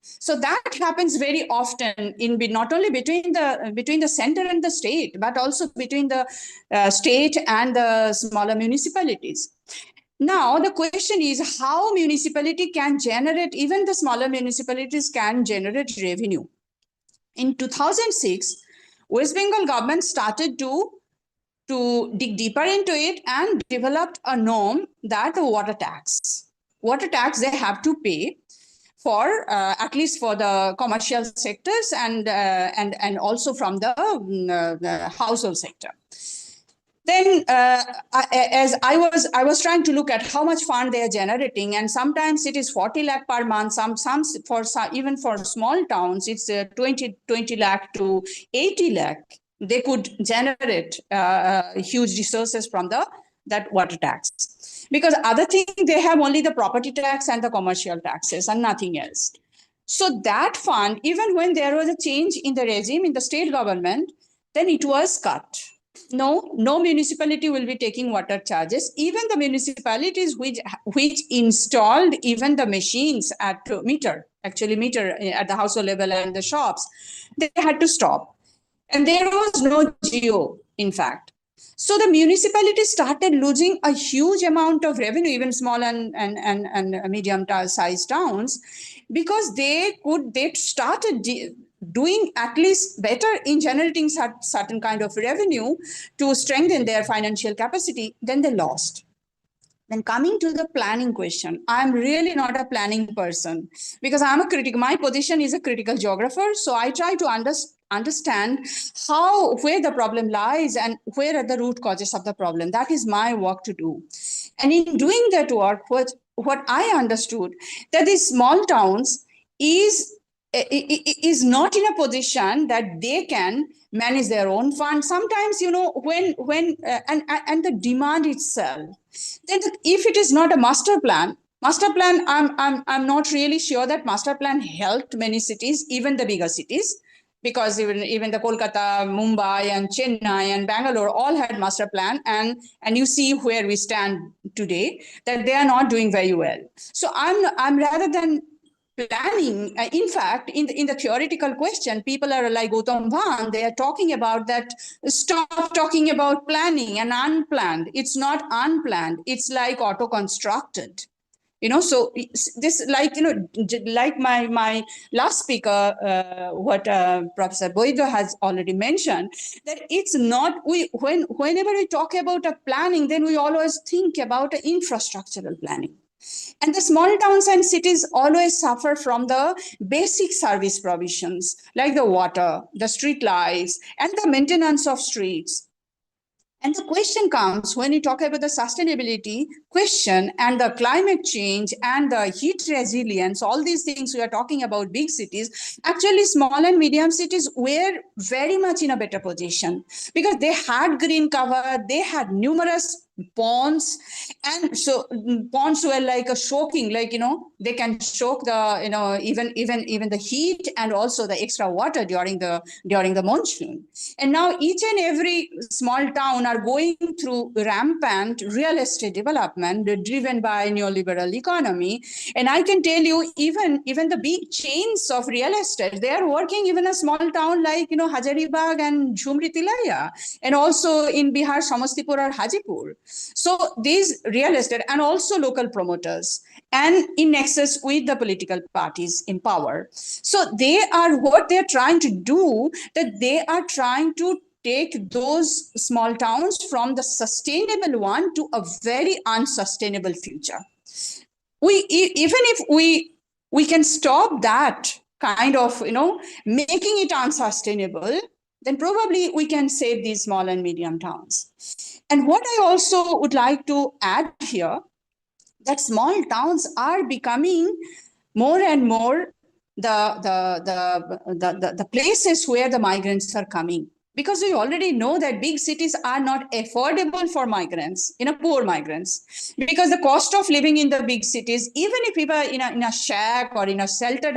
So that happens very often in not only between the center and the state, but also between the state and the smaller municipalities. Now, the question is how municipality can generate, even the smaller municipalities can generate revenue. In 2006, West Bengal government started to dig deeper into it and developed a norm that the water tax they have to pay for at least for the commercial sectors and also from the household sector. Then as I was trying to look at how much fund they are generating, and sometimes it is 40 lakh per month, even for small towns it's 20 lakh to 80 lakh. They could generate huge resources from that water tax, because other thing they have only the property tax and the commercial taxes and nothing else. So that fund, even when there was a change in the regime in the state government, then it was cut. No municipality will be taking water charges. Even the municipalities which installed even the machines at meter at the household level and the shops, they had to stop. And there was no geo, in fact. So the municipality started losing a huge amount of revenue, even small and medium-sized towns, because they started doing at least better in generating certain kind of revenue to strengthen their financial capacity. Then they lost. Then coming to the planning question, I'm really not a planning person because I'm a critic. My position is a critical geographer. So I try to understand where the problem lies and where are the root causes of the problem. That is my work to do. And in doing that work, what I understood that these small towns is not in a position that they can manage their own fund. Sometimes, when and the demand itself, then if it is not a master plan, I'm not really sure that master plan helped many cities, even the bigger cities, because even the Kolkata, Mumbai and Chennai and Bangalore all had master plan, and you see where we stand today, that they are not doing very well. So I'm rather than planning, in fact, in the theoretical question, people are like Gautam Bhan, they are talking about that, stop talking about planning and unplanned. It's not unplanned, it's like auto-constructed. So this, like my last speaker, what Professor Vaidya has already mentioned, that it's not, whenever we talk about a planning, then we always think about infrastructural planning. And the small towns and cities always suffer from the basic service provisions, like the water, the street lights, and the maintenance of streets. And the question comes when you talk about the sustainability question and the climate change and the heat resilience, all these things we are talking about big cities, actually small and medium cities were very much in a better position because they had green cover, they had numerous ponds, and so ponds were like a soaking, they can soak the, even the heat and also the extra water during the monsoon. And now each and every small town are going through rampant real estate development driven by neoliberal economy. And I can tell you, even the big chains of real estate, they are working even a small town like, Hazaribagh and Jhumri Tilaiya, and also in Bihar, Samastipur or Hajipur. So these real estate and also local promoters and in nexus with the political parties in power. So what they're trying to do, that they are trying to take those small towns from the sustainable one to a very unsustainable future. Even if we can stop that kind of, making it unsustainable, then probably we can save these small and medium towns. And what I also would like to add here, that small towns are becoming more and more the places where the migrants are coming. Because we already know that big cities are not affordable for migrants, poor migrants, because the cost of living in the big cities, even if people are in a shack or in a sheltered,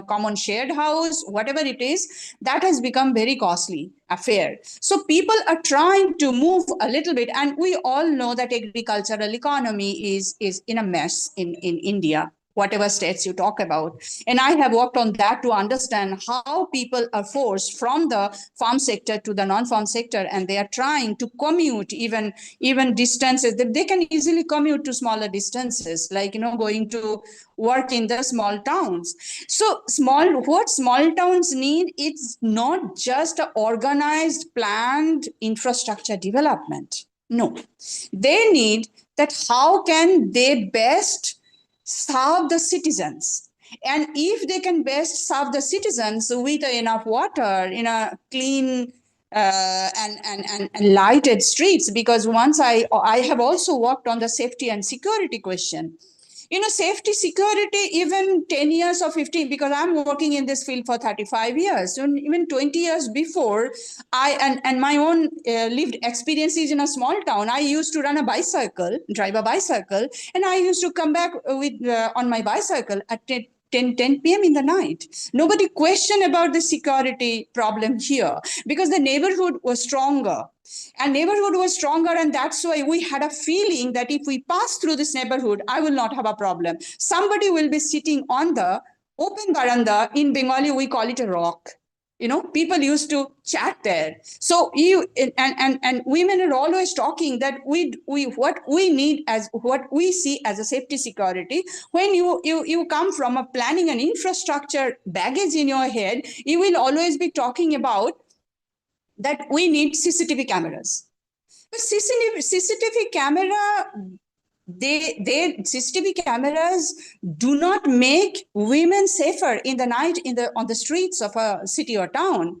common shared house, whatever it is, that has become very costly affair. So people are trying to move a little bit, and we all know that agricultural economy is in a mess in India, whatever states you talk about. And I have worked on that to understand how people are forced from the farm sector to the non-farm sector, and they are trying to commute even distances. They can easily commute to smaller distances, like, going to work in the small towns. So what small towns need, it's not just an organized, planned infrastructure development. No, they need that how can they best serve the citizens. And if they can best serve the citizens with enough water, in a clean and lighted streets, because once I have also worked on the safety and security question. Safety, security, even 10 years or 15, because I'm working in this field for 35 years. So even 20 years before, and my own lived experiences in a small town, I used to drive a bicycle, and I used to come back with on my bicycle at 10 p.m. in the night. Nobody questioned about the security problem here, because the neighborhood was stronger. And that's why we had a feeling that if we pass through this neighborhood, I will not have a problem. Somebody will be sitting on the open veranda. In Bengali, we call it a rock. People used to chat there. So and women are always talking that what we need, as what we see as a safety security. When you come from a planning and infrastructure baggage in your head, you will always be talking about that we need CCTV cameras. But CCTV camera, CCTV cameras do not make women safer in the night on the streets of a city or town.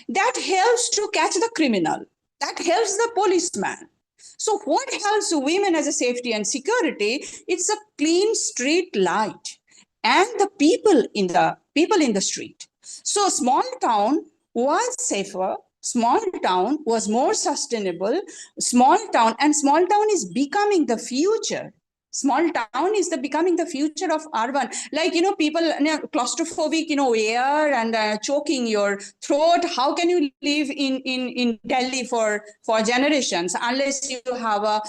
That helps to catch the criminal. That helps the policeman. So what helps women as a safety and security? It's a clean street light and the people in the street. So small town was safer. Small town was more sustainable. Small town is becoming the future. Small town is becoming the future of urban. Like, people, claustrophobic, air and choking your throat. How can you live in Delhi for generations unless you have a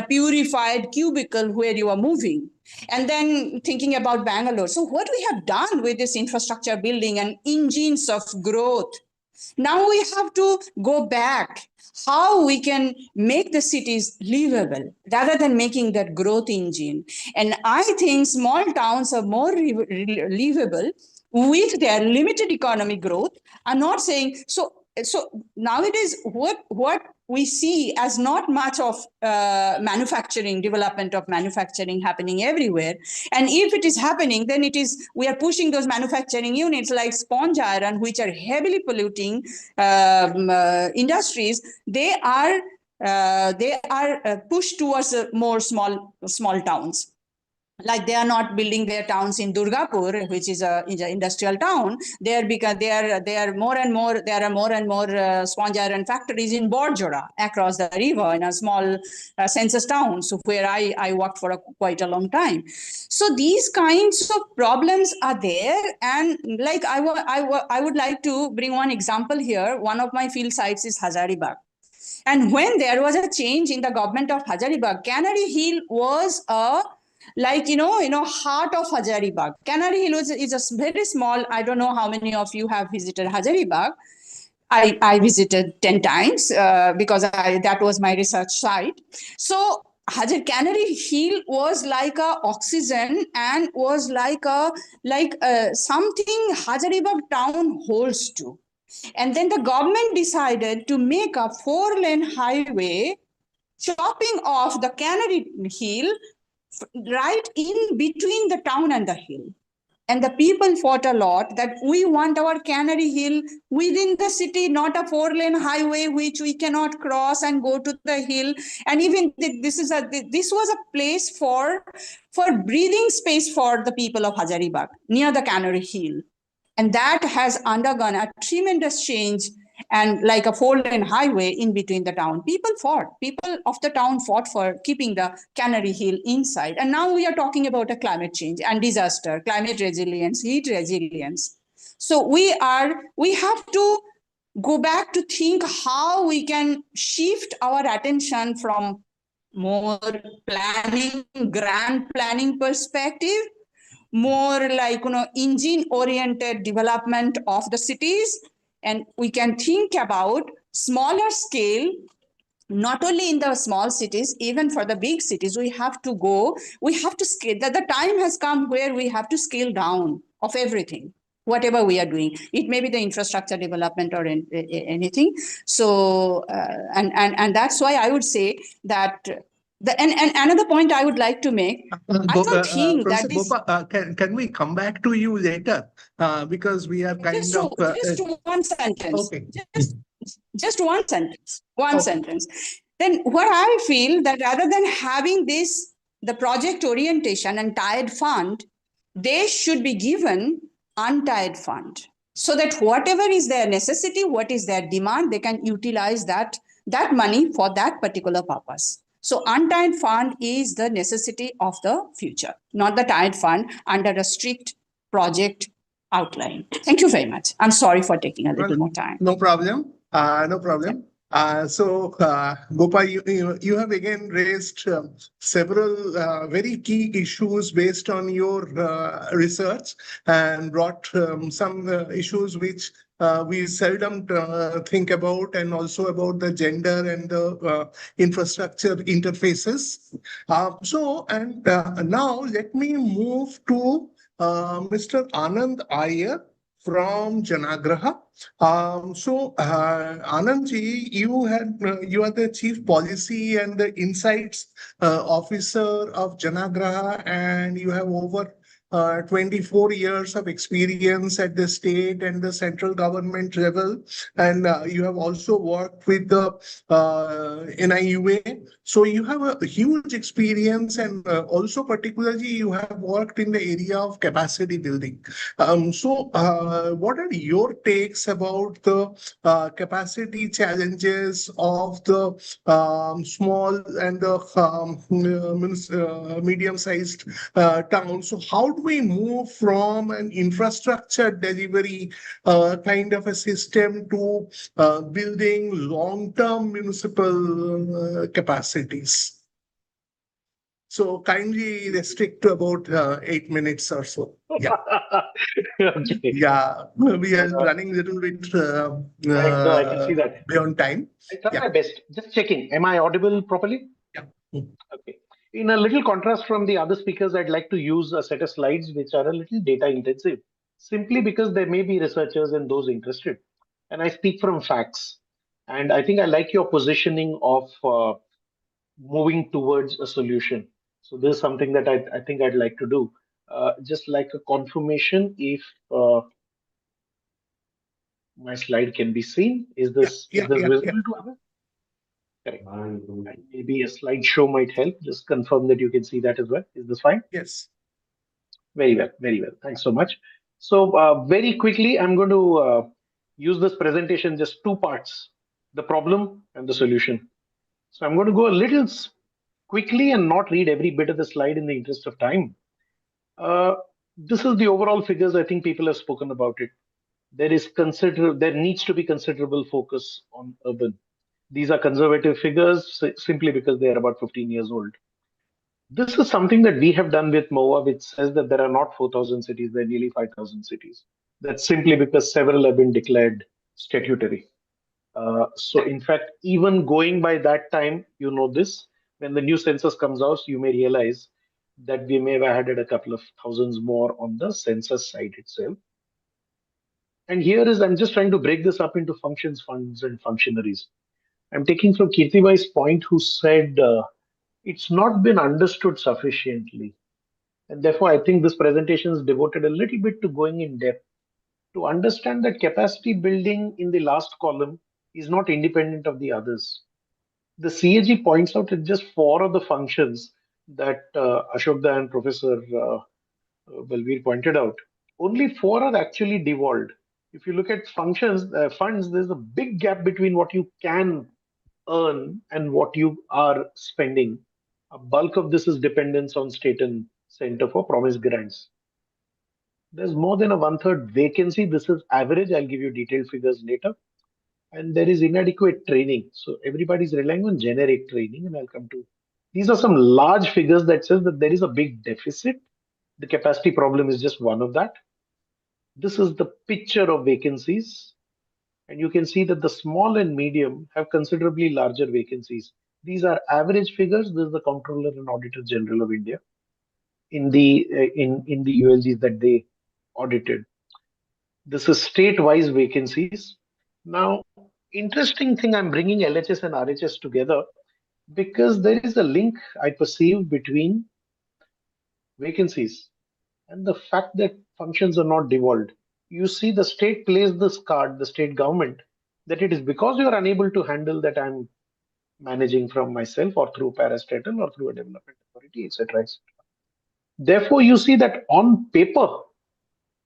purified cubicle where you are moving? And then thinking about Bangalore. So what we have done with this infrastructure building and engines of growth, now we have to go back, how we can make the cities livable rather than making that growth engine. And I think small towns are more livable with their limited economic growth. I'm not saying so nowadays what we see as not much of development of manufacturing happening everywhere. And if it is happening, then we are pushing those manufacturing units like sponge iron, which are heavily polluting industries. They are pushed towards more small towns. Like they are not building their towns in Durgapur, which is an industrial town. There are more and more sponge iron factories in Borjora across the river in a small census town. So where I worked for quite a long time. So these kinds of problems are there, and like I would like to bring one example here. One of my field sites is Hazaribagh. And when there was a change in the government of Hazaribagh, Canary Hill was heart of Hazaribagh. Canary Hill is a very small, I don't know how many of you have visited Hazaribagh. I visited 10 times because that was my research site. So Canary Hill was like a oxygen and was like something Hazaribagh town holds to. And then the government decided to make a 4-lane highway chopping off the Canary Hill right in between the town and the hill. And the people fought a lot that we want our Canary Hill within the city, not a 4-lane highway which we cannot cross and go to the hill. And even this was a place for breathing space for the people of Hazaribagh near the Canary Hill. And that has undergone a tremendous change, and like a 4-lane highway in between the town. People of the town fought for keeping the Canary Hill inside. And now we are talking about a climate change and disaster, climate resilience, heat resilience. So we have to go back to think how we can shift our attention from more planning, grand planning perspective, more like, engine oriented development of the cities. And we can think about smaller scale, not only in the small cities, even for the big cities. We have to scale. The time has come where we have to scale down of everything, whatever we are doing. It may be the infrastructure development or anything. So and that's why I would say that and another point I would like to make, I don't think Professor that this... Gopa, can we come back to you later? Because we are kind of... Just one sentence. Okay. Just one sentence. One sentence. Then what I feel that rather than having the project orientation and tied fund, they should be given untied fund, so that whatever is their necessity, what is their demand, they can utilize that money for that particular purpose. So untied fund is the necessity of the future, not the tied fund under a strict project outline. Thank you very much. I'm sorry for taking a little more time. No problem. No problem. So, Gopa, you have again raised several very key issues based on your research, and brought some issues which we seldom think about, and also about the gender and the infrastructure interfaces. Now let me move to Mr. Anand Iyer from Janaagraha. Anandji, you are the Chief Policy and the Insights Officer of Janaagraha, and you have over 24 years of experience at the state and the central government level, and you have also worked with the NIUA. So you have a huge experience, and also particularly you have worked in the area of capacity building. What are your takes about the capacity challenges of the small and the medium-sized towns? So how do we move from an infrastructure delivery kind of a system to building long-term municipal capacities? So kindly restrict to about 8 minutes or so. Yeah. Okay. Yeah, we are running a little bit No, I can see that. beyond time. I try my best. Just checking. Am I audible properly? Yeah. Okay. In a little contrast from the other speakers, I'd like to use a set of slides which are a little data intensive, simply because there may be researchers and those interested. And I speak from facts. And I think I like your positioning of moving towards a solution. So this is something that I think I'd like to do. Just like a confirmation, if my slide can be seen. Is this visible to others? Correct. And maybe a slideshow might help. Just confirm that you can see that as well. Is this fine? Yes. Very well. Very well. Thanks so much. So very quickly, I'm going to use this presentation just two parts: the problem and the solution. So I'm going to go a little quickly and not read every bit of the slide in the interest of time. This is the overall figures. I think people have spoken about it. There needs to be considerable focus on urban. These are conservative figures simply because they are about 15 years old. This is something that we have done with MOA, which says that there are not 4,000 cities, there are nearly 5,000 cities. That's simply because several have been declared statutory. So in fact, even going by that time, you know this, when the new census comes out, you may realize that we may have added a couple of thousands more on the census side itself. And here is, I'm just trying to break this up into functions, funds, and functionaries. I'm taking from Kirtibai's point, who said it's not been understood sufficiently. And therefore, I think this presentation is devoted a little bit to going in depth to understand that capacity building in the last column is not independent of the others. The CAG points out that just 4 of the functions that Ashok and Professor Balveer pointed out, only 4 are actually devolved. If you look at functions, funds, there's a big gap between what you can earn and what you are spending. A bulk of this is dependence on state and center for promised grants. There's more than a 1/3 vacancy. This is average. I'll give you detailed figures later. And there is inadequate training. So everybody's relying on generic training, and I'll come to. These are some large figures that says that there is a big deficit. The capacity problem is just one of that. This is the picture of vacancies. And you can see that the small and medium have considerably larger vacancies. These are average figures. This is the Comptroller and Auditor General of India in the in the ULGs that they audited. This is state-wise vacancies. Now, interesting thing, I'm bringing LHS and RHS together because there is a link I perceive between vacancies and the fact that functions are not devolved. You see, the state plays this card, the state government, that it is because you are unable to handle that I'm managing from myself or through parastatal or through a development authority, etc. Therefore, you see that on paper,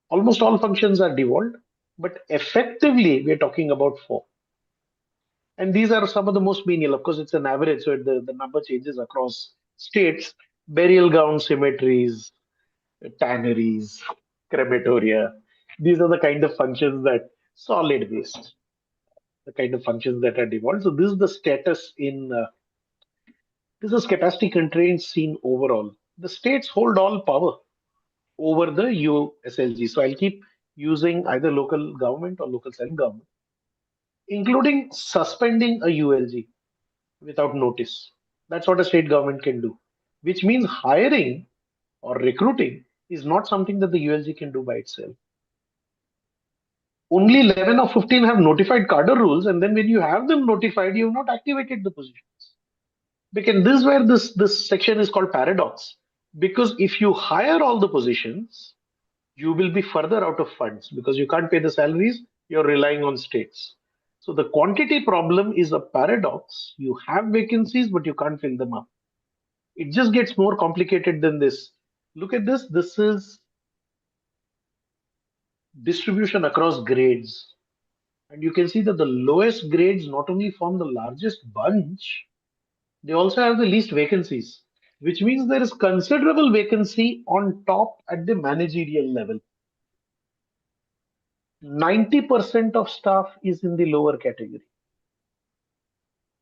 almost all functions are devolved, but effectively, we're talking about 4. And these are some of the most menial. Of course, it's an average, so the number changes across states. Burial ground cemeteries, tanneries, crematoria. These are the kind of functions that solid waste, the kind of functions that are devolved. So this is the status in, this is capacity constraints seen overall. The states hold all power over the USLG. So I'll keep using either local government or local self-government, including suspending a ULG without notice. That's what a state government can do, which means hiring or recruiting is not something that the ULG can do by itself. Only 11 or 15 have notified cadre rules, and then when you have them notified, you have not activated the positions. Because this is where this section is called paradox. Because if you hire all the positions, you will be further out of funds because you can't pay the salaries, you're relying on states. So the quantity problem is a paradox. You have vacancies, but you can't fill them up. It just gets more complicated than this. Look at this. This is distribution across grades. And you can see that the lowest grades not only form the largest bunch, they also have the least vacancies, which means there is considerable vacancy on top at the managerial level. 90% of staff is in the lower category.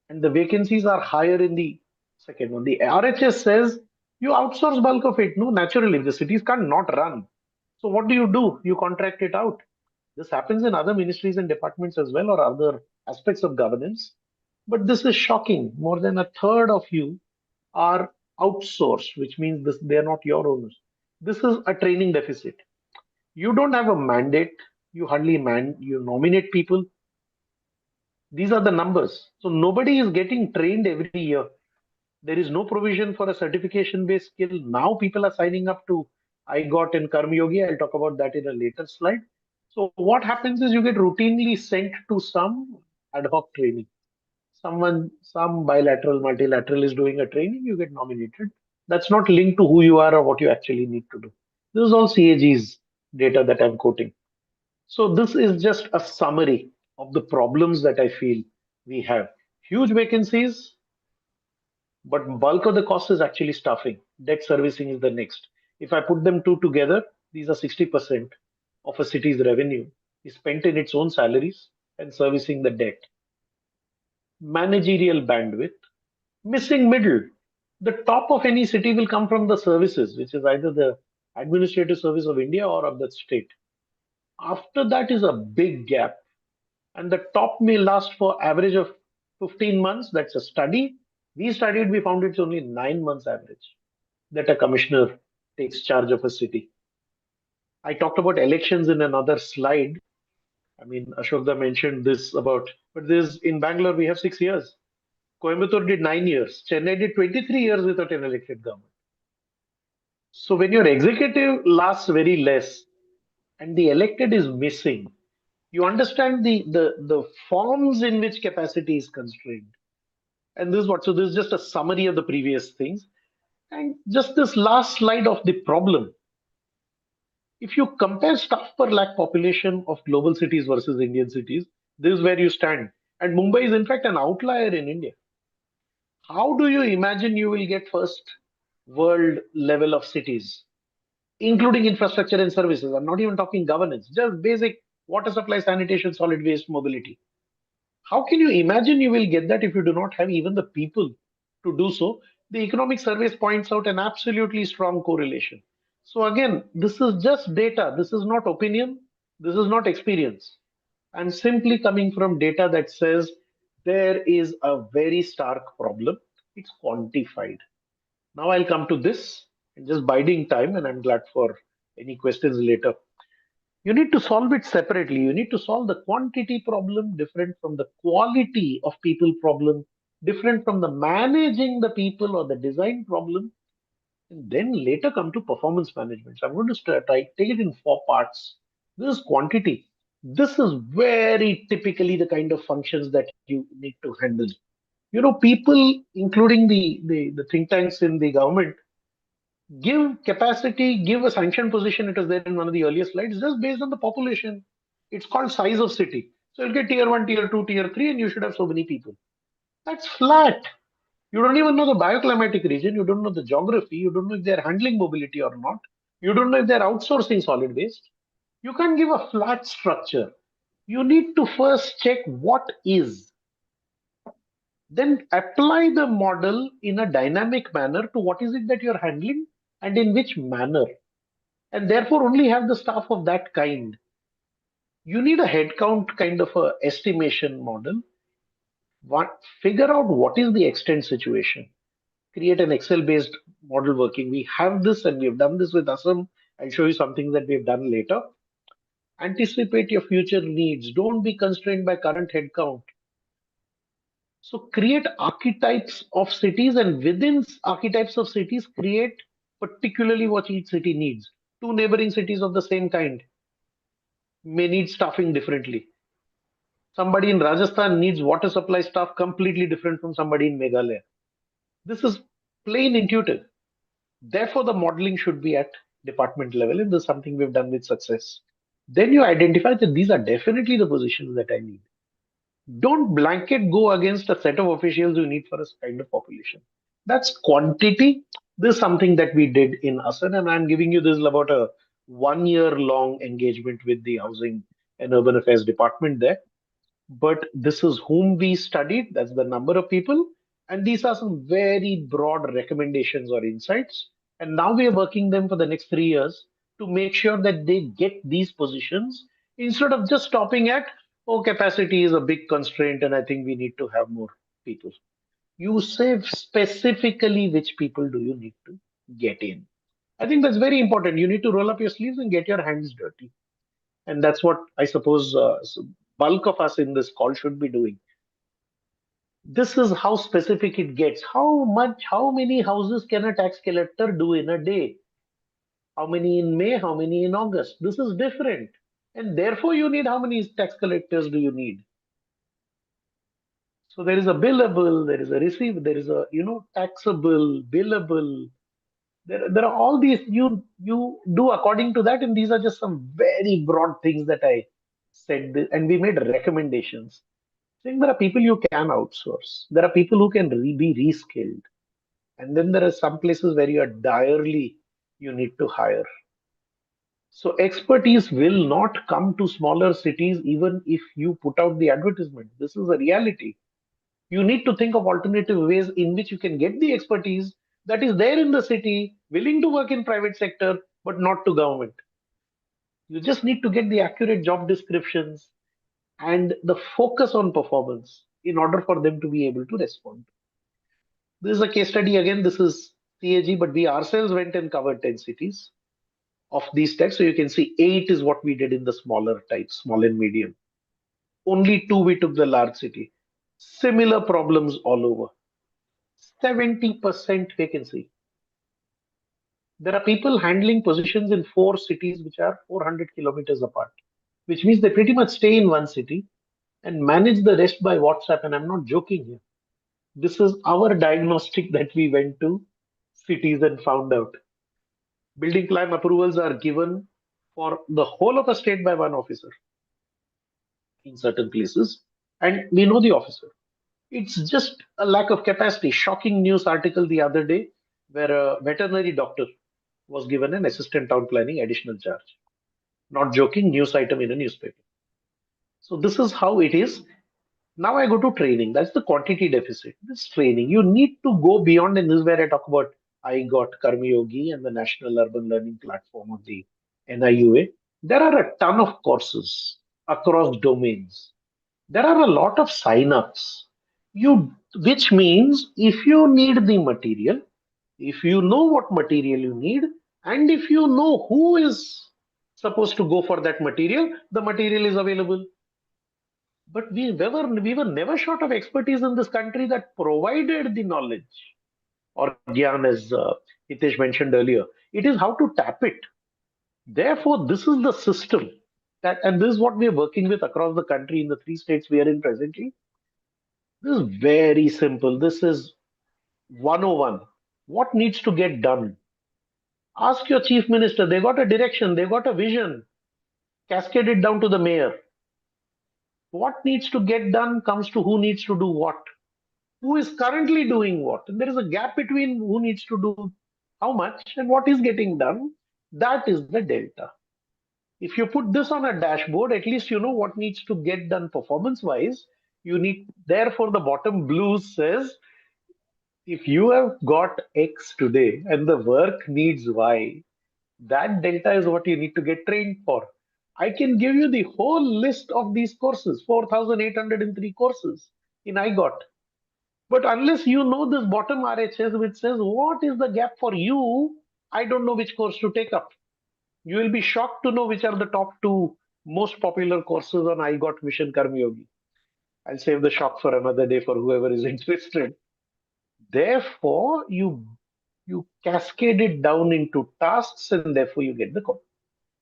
And the vacancies are higher in the second one. The RHS says you outsource bulk of it. No, naturally, the cities can't not run. So what do? You contract it out. This happens in other ministries and departments as well, or other aspects of governance. But this is shocking. More than 1/3 of you are outsourced, which means they are not your owners. This is a training deficit. You don't have a mandate. You hardly you nominate people. These are the numbers. So nobody is getting trained every year. There is no provision for a certification-based skill. Now people are signing up to IGOT and Karmyogi. I'll talk about that in a later slide. So what happens is you get routinely sent to some ad hoc training. Some bilateral, multilateral is doing a training, you get nominated. That's not linked to who you are or what you actually need to do. This is all CAG's data that I'm quoting. So this is just a summary of the problems that I feel we have. Huge vacancies, but bulk of the cost is actually staffing. Debt servicing is the next. If I put them two together, these are 60% of a city's revenue is spent in its own salaries and servicing the debt. Managerial bandwidth, missing middle. The top of any city will come from the services, which is either the administrative service of India or of the state. After that is a big gap. And the top may last for average of 15 months. That's a study. We studied, we found it's only 9 months average that a commissioner takes charge of a city. I talked about elections in another slide. I mean, Ashok mentioned this about, but this in Bangalore, we have 6 years. Coimbatore did 9 years. Chennai did 23 years without an elected government. So when your executive lasts very less and the elected is missing, you understand the forms in which capacity is constrained. And this is what, so this is just a summary of the previous things. And just this last slide of the problem. If you compare staff per lakh population of global cities versus Indian cities, this is where you stand. And Mumbai is in fact an outlier in India. How do you imagine you will get first world level of cities, including infrastructure and services? I'm not even talking governance, just basic water supply, sanitation, solid waste, mobility. How can you imagine you will get that if you do not have even the people to do so? The economic surveys points out an absolutely strong correlation. So again, this is just data. This is not opinion. This is not experience. I'm simply coming from data that says there is a very stark problem. It's quantified. Now I'll come to this and just biding time, and I'm glad for any questions later. You need to solve it separately. You need to solve the quantity problem different from the quality of people problem, different from the managing the people or the design problem, and then later come to performance management. So I'm going to take it in 4 parts. This is quantity. This is very typically the kind of functions that you need to handle. You know, people, including the think tanks in the government, give capacity, give a sanction position. It was there in one of the earlier slides, just based on the population. It's called size of city. So you'll get tier 1, tier 2, tier 3, and you should have so many people. That's flat. You don't even know the bioclimatic region. You don't know the geography. You don't know if they're handling mobility or not. You don't know if they're outsourcing solid waste. You can't give a flat structure. You need to first check what is. Then apply the model in a dynamic manner to what is it that you're handling and in which manner. And therefore only have the staff of that kind. You need a headcount kind of a estimation model. Figure out what is the extent situation. Create an Excel based model working. We have this and we have done this with Assam. I'll show you something that we've done later. Anticipate your future needs. Don't be constrained by current headcount. So create archetypes of cities, and within archetypes of cities, create particularly what each city needs. 2 neighboring cities of the same kind may need staffing differently. Somebody in Rajasthan needs water supply staff completely different from somebody in Meghalaya. This is plain intuitive. Therefore, the modeling should be at department level, and this is something we've done with success. Then you identify that these are definitely the positions that I need. Don't blanket go against a set of officials you need for a kind of population. That's quantity. This is something that we did in Assam, and I'm giving you this about a 1 year long engagement with the Housing and Urban Affairs Department there. But this is whom we studied, that's the number of people, and these are some very broad recommendations or insights. And now we are working them for the next 3 years to make sure that they get these positions instead of just stopping at, oh, capacity is a big constraint and I think we need to have more people. You say specifically which people do you need to get in. I think that's very important. You need to roll up your sleeves and get your hands dirty. And that's what I suppose bulk of us in this call should be doing. This is how specific it gets. How many houses can a tax collector do in a day? How many in May? How many in August? This is different. And therefore you need, how many tax collectors do you need? So there is a billable, there is a receive, there is a, taxable, billable. There are all these, you do according to that, and these are just some very broad things that I said, and we made recommendations. Saying there are people you can outsource. There are people who can be reskilled. And then there are some places where you need to hire. So expertise will not come to smaller cities even if you put out the advertisement. This is a reality. You need to think of alternative ways in which you can get the expertise that is there in the city, willing to work in private sector, but not to government. You just need to get the accurate job descriptions and the focus on performance in order for them to be able to respond. This is a case study again. This is CAG, but we ourselves went and covered 10 cities of these types. So you can see 8 is what we did in the smaller types, small and medium. Only 2 we took the large city. Similar problems all over. 70% vacancy. There are people handling positions in 4 cities which are 400 kilometers apart, which means they pretty much stay in one city and manage the rest by WhatsApp. And I'm not joking here. This is our diagnostic that we went to cities and found out. Building plan approvals are given for the whole of a state by one officer in certain places, and we know the officer. It's just a lack of capacity. Shocking news article the other day where a veterinary doctor was given an assistant town planning additional charge. Not joking, news item in a newspaper. So this is how it is. Now I go to training. That's the quantity deficit. This training, you need to go beyond, and this is where I talk about IGOT, Karmayogi, and the National Urban Learning Platform of the NIUA. There are a ton of courses across domains. There are a lot of sign-ups. Which means if you need the material, if you know what material you need, and if you know who is supposed to go for that material, the material is available. But we were never short of expertise in this country that provided the knowledge or gyan, as Hitesh mentioned earlier. It is how to tap it. Therefore, this is the system and this is what we are working with across the country in the 3 states we are in presently. This is very simple. This is 101. What needs to get done? Ask your chief minister. They got a direction, they got a vision. Cascade it down to the mayor. What needs to get done comes to who needs to do what. Who is currently doing what? And there is a gap between who needs to do how much and what is getting done. That is the delta. If you put this on a dashboard, at least you know what needs to get done performance-wise. Therefore, the bottom blue says, if you have got X today and the work needs Y, that delta is what you need to get trained for. I can give you the whole list of these courses, 4,803 courses in IGOT. But unless you know this bottom RHS, which says what is the gap for you, I don't know which course to take up. You will be shocked to know which are the top 2 most popular courses on IGOT Mission Karmayogi. I'll save the shock for another day for whoever is interested. Therefore, you cascade it down into tasks, and therefore you get the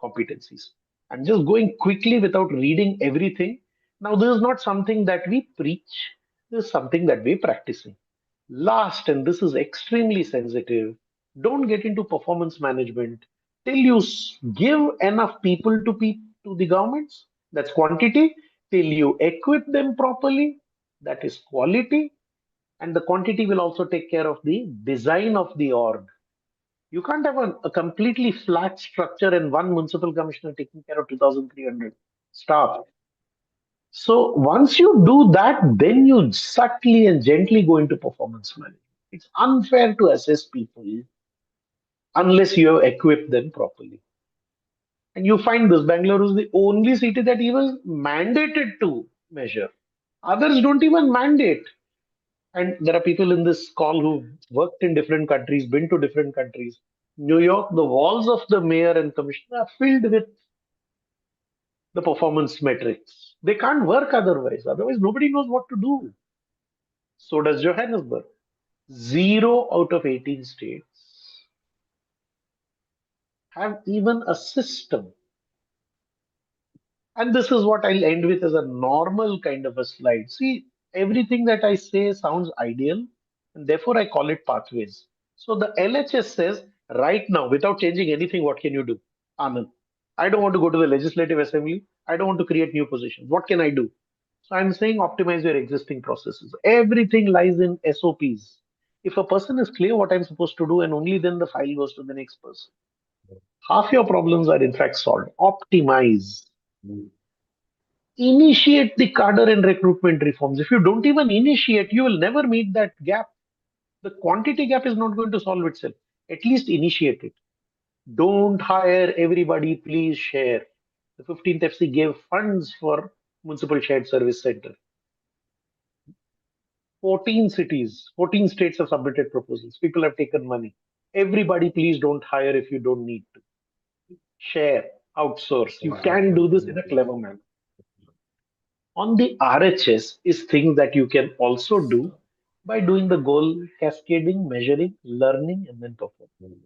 competencies. I'm just going quickly without reading everything. Now, this is not something that we preach. This is something that we're practicing. Last, and this is extremely sensitive, don't get into performance management till you give enough people to the governments. That's quantity. Till you equip them properly. That is quality. And the quantity will also take care of the design of the org. You can't have a completely flat structure and one municipal commissioner taking care of 2,300 staff. So once you do that, then you subtly and gently go into performance management. It's unfair to assess people unless you have equipped them properly. And you find this, Bangalore is the only city that even mandated to measure. Others don't even mandate. And there are people in this call who've worked in different countries, been to different countries. New York, the walls of the mayor and commissioner are filled with the performance metrics. They can't work otherwise. Otherwise, nobody knows what to do. So does Johannesburg. 0 out of 18 states have even a system. And this is what I'll end with as a normal kind of a slide. See, everything that I say sounds ideal, and therefore I call it pathways. So the LHS says, right now, without changing anything, what can you do? Anand, I don't want to go to the Legislative Assembly. I don't want to create new positions. What can I do? So I'm saying optimize your existing processes. Everything lies in SOPs. If a person is clear what I'm supposed to do, and only then the file goes to the next person, half your problems are in fact solved. Optimize. Initiate the cadre and recruitment reforms. If you don't even initiate, you will never meet that gap. The quantity gap is not going to solve itself. At least initiate it. Don't hire everybody, please share. The 15th FC gave funds for Municipal Shared Service Center. 14 cities, 14 states have submitted proposals. People have taken money. Everybody, please don't hire if you don't need to. Share, outsource. You can do this in a clever manner. On the RHS is things that you can also do by doing the goal cascading, measuring, learning, and then performing.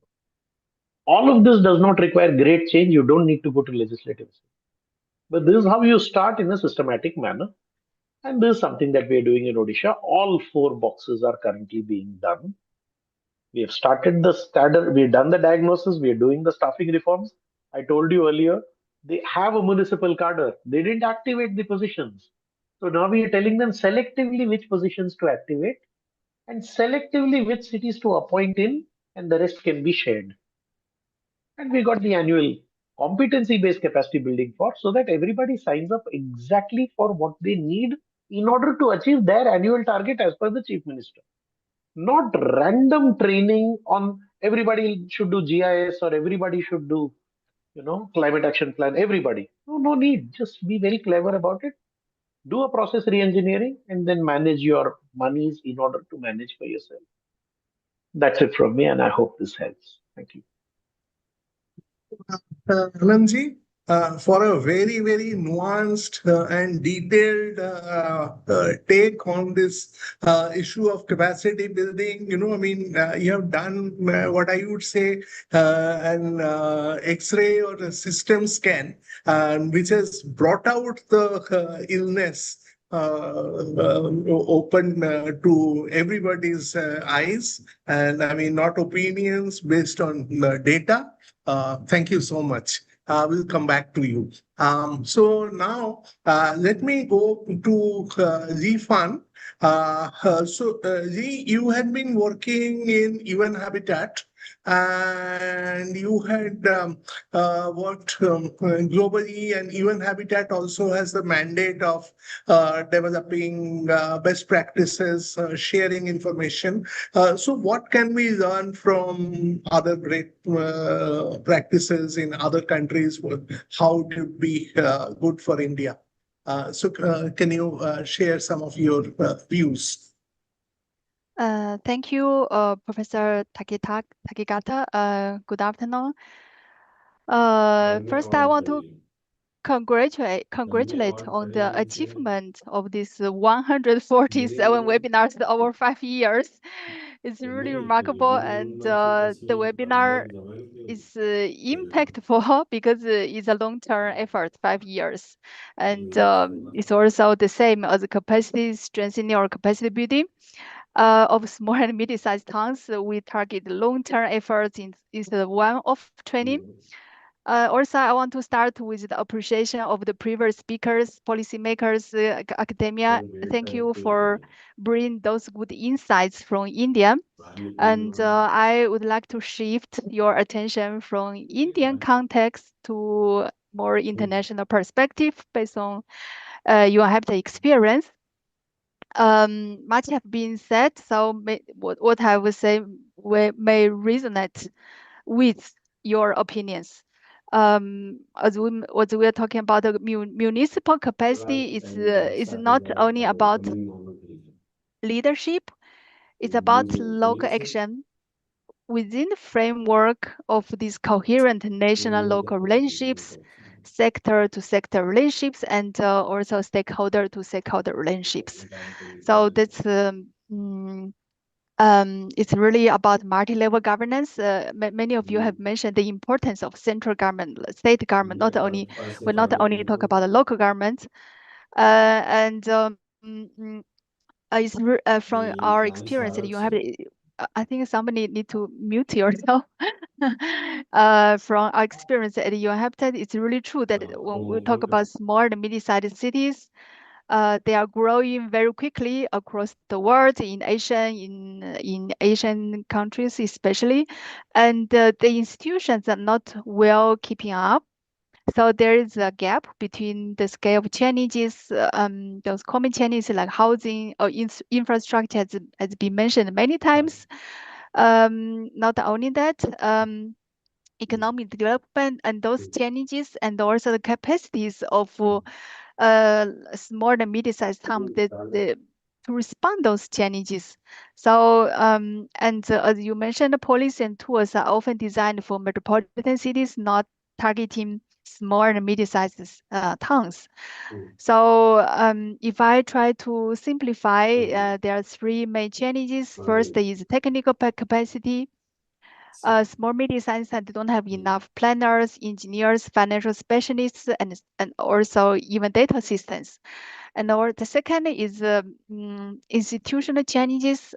All of this does not require great change. You don't need to go to legislative. But this is how you start in a systematic manner. And this is something that we are doing in Odisha. All four boxes are currently being done. We have started the standard, we've done the diagnosis, we are doing the staffing reforms. I told you earlier, they have a municipal cadre. They didn't activate the positions. So now we are telling them selectively which positions to activate and selectively which cities to appoint in, and the rest can be shared. And we got the annual competency based capacity building for so that everybody signs up exactly for what they need in order to achieve their annual target as per the chief minister. Not random training on everybody should do GIS or everybody should do, climate action plan, everybody. No need. Just be very clever about it. Do a process re-engineering and then manage your monies in order to manage for yourself. That's it from me, and I hope this helps. Thank you. Anandji, for a very, very nuanced and detailed take on this issue of capacity building. You have done what I would say an X-ray or a system scan, which has brought out the illness open to everybody's eyes, and not opinions based on data. Thank you so much. We'll come back to you. So now let me go to Zifan. Zi, you had been working in UN Habitat, and you had worked globally, and UN Habitat also has the mandate of developing best practices, sharing information. So what can we learn from other great practices in other countries? How to be good for India? Can you share some of your views? Thank you, Professor Tathagata. Good afternoon. First, I want to congratulate on the achievement of this 147 webinars over 5 years. It's really remarkable, and the webinar is impactful because it's a long-term effort, 5 years, and it's also the same as capacity strengthening or capacity building. Of small and medium-sized towns, we target long-term efforts instead of one-off training. Also, I want to start with the appreciation of the previous speakers, policymakers, academia. Thank you for bringing those good insights from India. And I would like to shift your attention from Indian context to more international perspective based on your Habitat experience. Much have been said, so what I would say may resonate with your opinions. As we are talking about the municipal capacity, is not only about leadership, it's about local action within the framework of these coherent national local relationships, sector to sector relationships, and also stakeholder to stakeholder relationships. So that's it's really about multi-level governance. Many of you have mentioned the importance of central government, state government. We not only talk about the local government, and from our experience that you have. I think somebody need to mute yourself. From our experience at UN Habitat, it's really true that when we talk about small and medium-sized cities, they are growing very quickly across the world, in Asian countries especially, and the institutions are not well keeping up. So there is a gap between the scale of challenges, those common challenges like housing or infrastructure has been mentioned many times. Not only that, economic development and those challenges, and also the capacities of small and medium-sized towns to respond those challenges. So, as you mentioned, the policy and tools are often designed for metropolitan cities, not targeting small and medium-sized towns. So, if I try to simplify, there are three main challenges. First is technical capacity. Small medium science center don't have enough planners, engineers, financial specialists, and also even data assistants. And the second is institutional changes.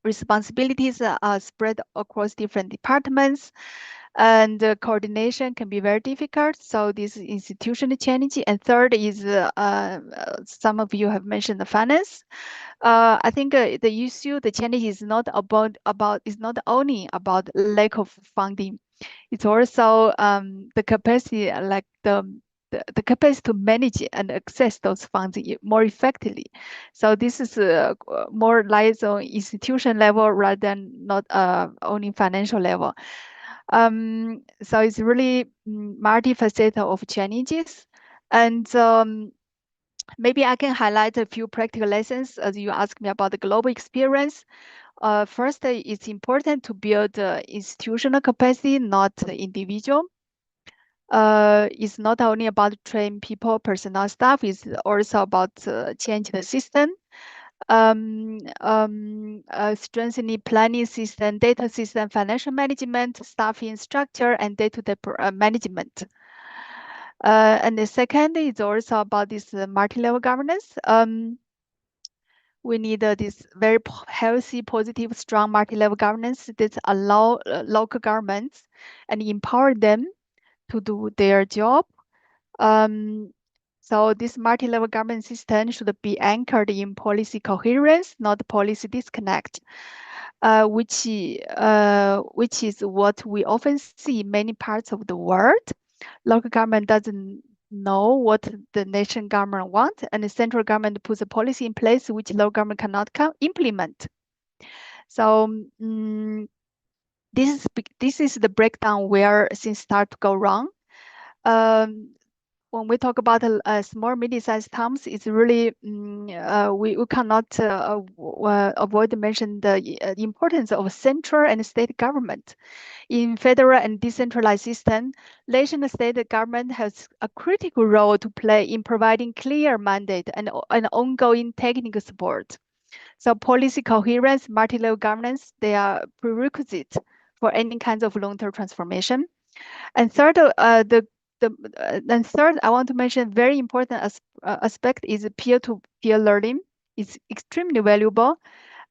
Responsibilities are spread across different departments, and coordination can be very difficult. So this is institutional change. And third is some of you have mentioned the finance. I think the issue, the challenge is not is not only about lack of funding. It's also the capacity, like the capacity to manage and access those funds more effectively. So this is more lies on institution level rather than not only financial level. So it's really multifaceted of challenges, and maybe I can highlight a few practical lessons as you asked me about the global experience. First, it's important to build institutional capacity, not individual. It's not only about train people, personnel staff, it's also about change the system, strengthening planning system, data system, financial management, staffing structure, and day-to-day management. And the second is also about this multi-level governance. We need this very healthy, positive, strong multi-level governance that allow local governments and empower them to do their job. So this multi-level government system should be anchored in policy coherence, not policy disconnect, which is what we often see in many parts of the world. Local government doesn't know what the nation government wants, and the central government puts a policy in place which local government cannot implement. So this is the breakdown where things start to go wrong. When we talk about small, medium-sized towns, it's really we cannot avoid to mention the importance of central and state government. In federal and decentralized system, national state government has a critical role to play in providing clear mandate and ongoing technical support. So policy coherence, multi-level governance, they are prerequisites for any kinds of long-term transformation. And third, third, I want to mention very important aspect is peer-to-peer learning. It's extremely valuable.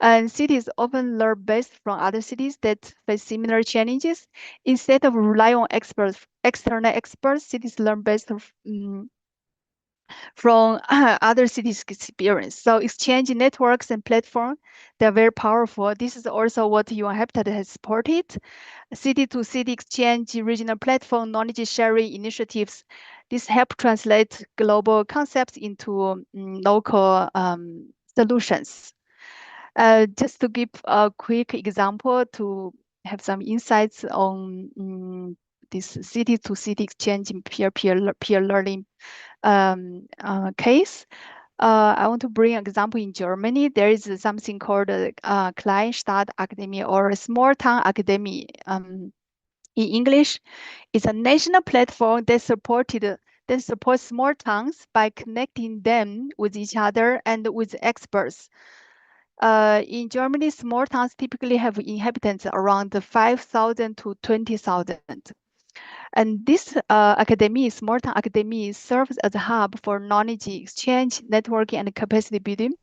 And cities often learn best from other cities that face similar challenges. Instead of relying on external experts, cities learn best from other cities' experience. So exchange networks and platforms, they're very powerful. This is also what UN Habitat has supported. City-to-city exchange, regional platform, knowledge sharing initiatives. This help translate global concepts into local solutions. Just to give a quick example to have some insights on this city-to-city exchange in peer learning case. I want to bring an example in Germany. There is something called Kleinstadt Academy or Small Town Academy in English. It's a national platform that supports small towns by connecting them with each other and with experts. In Germany, small towns typically have inhabitants around 5,000 to 20,000. And this academy, Small Town Academy, serves as a hub for knowledge exchange, networking, and capacity building.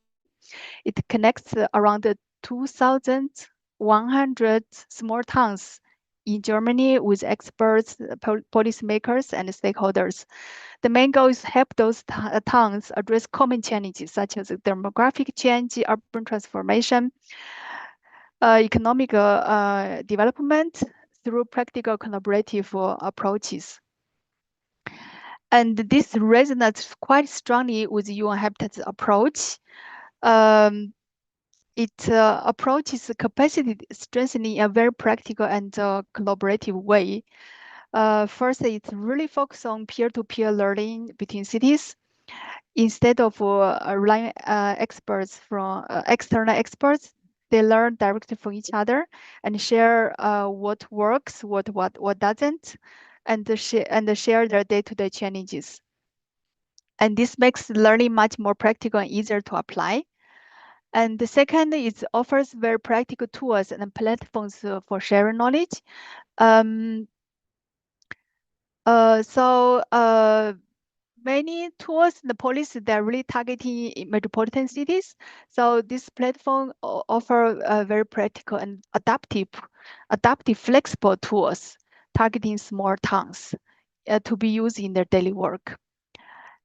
It connects around 2,100 small towns in Germany with experts, policymakers, and stakeholders. The main goal is to help those towns address common challenges such as demographic change, urban transformation, economic development through practical collaborative approaches. And this resonates quite strongly with UN Habitat's approach. It approaches capacity strengthening in a very practical and collaborative way. First, it's really focused on peer-to-peer learning between cities. Instead of relying experts from external experts, they learn directly from each other and share what works, what doesn't, and share their day-to-day challenges. And this makes learning much more practical and easier to apply. And the second is offers very practical tools and platforms for sharing knowledge. Many tools in the policy, they're really targeting metropolitan cities. So this platform offer very practical and adaptive, flexible tools targeting small towns to be used in their daily work.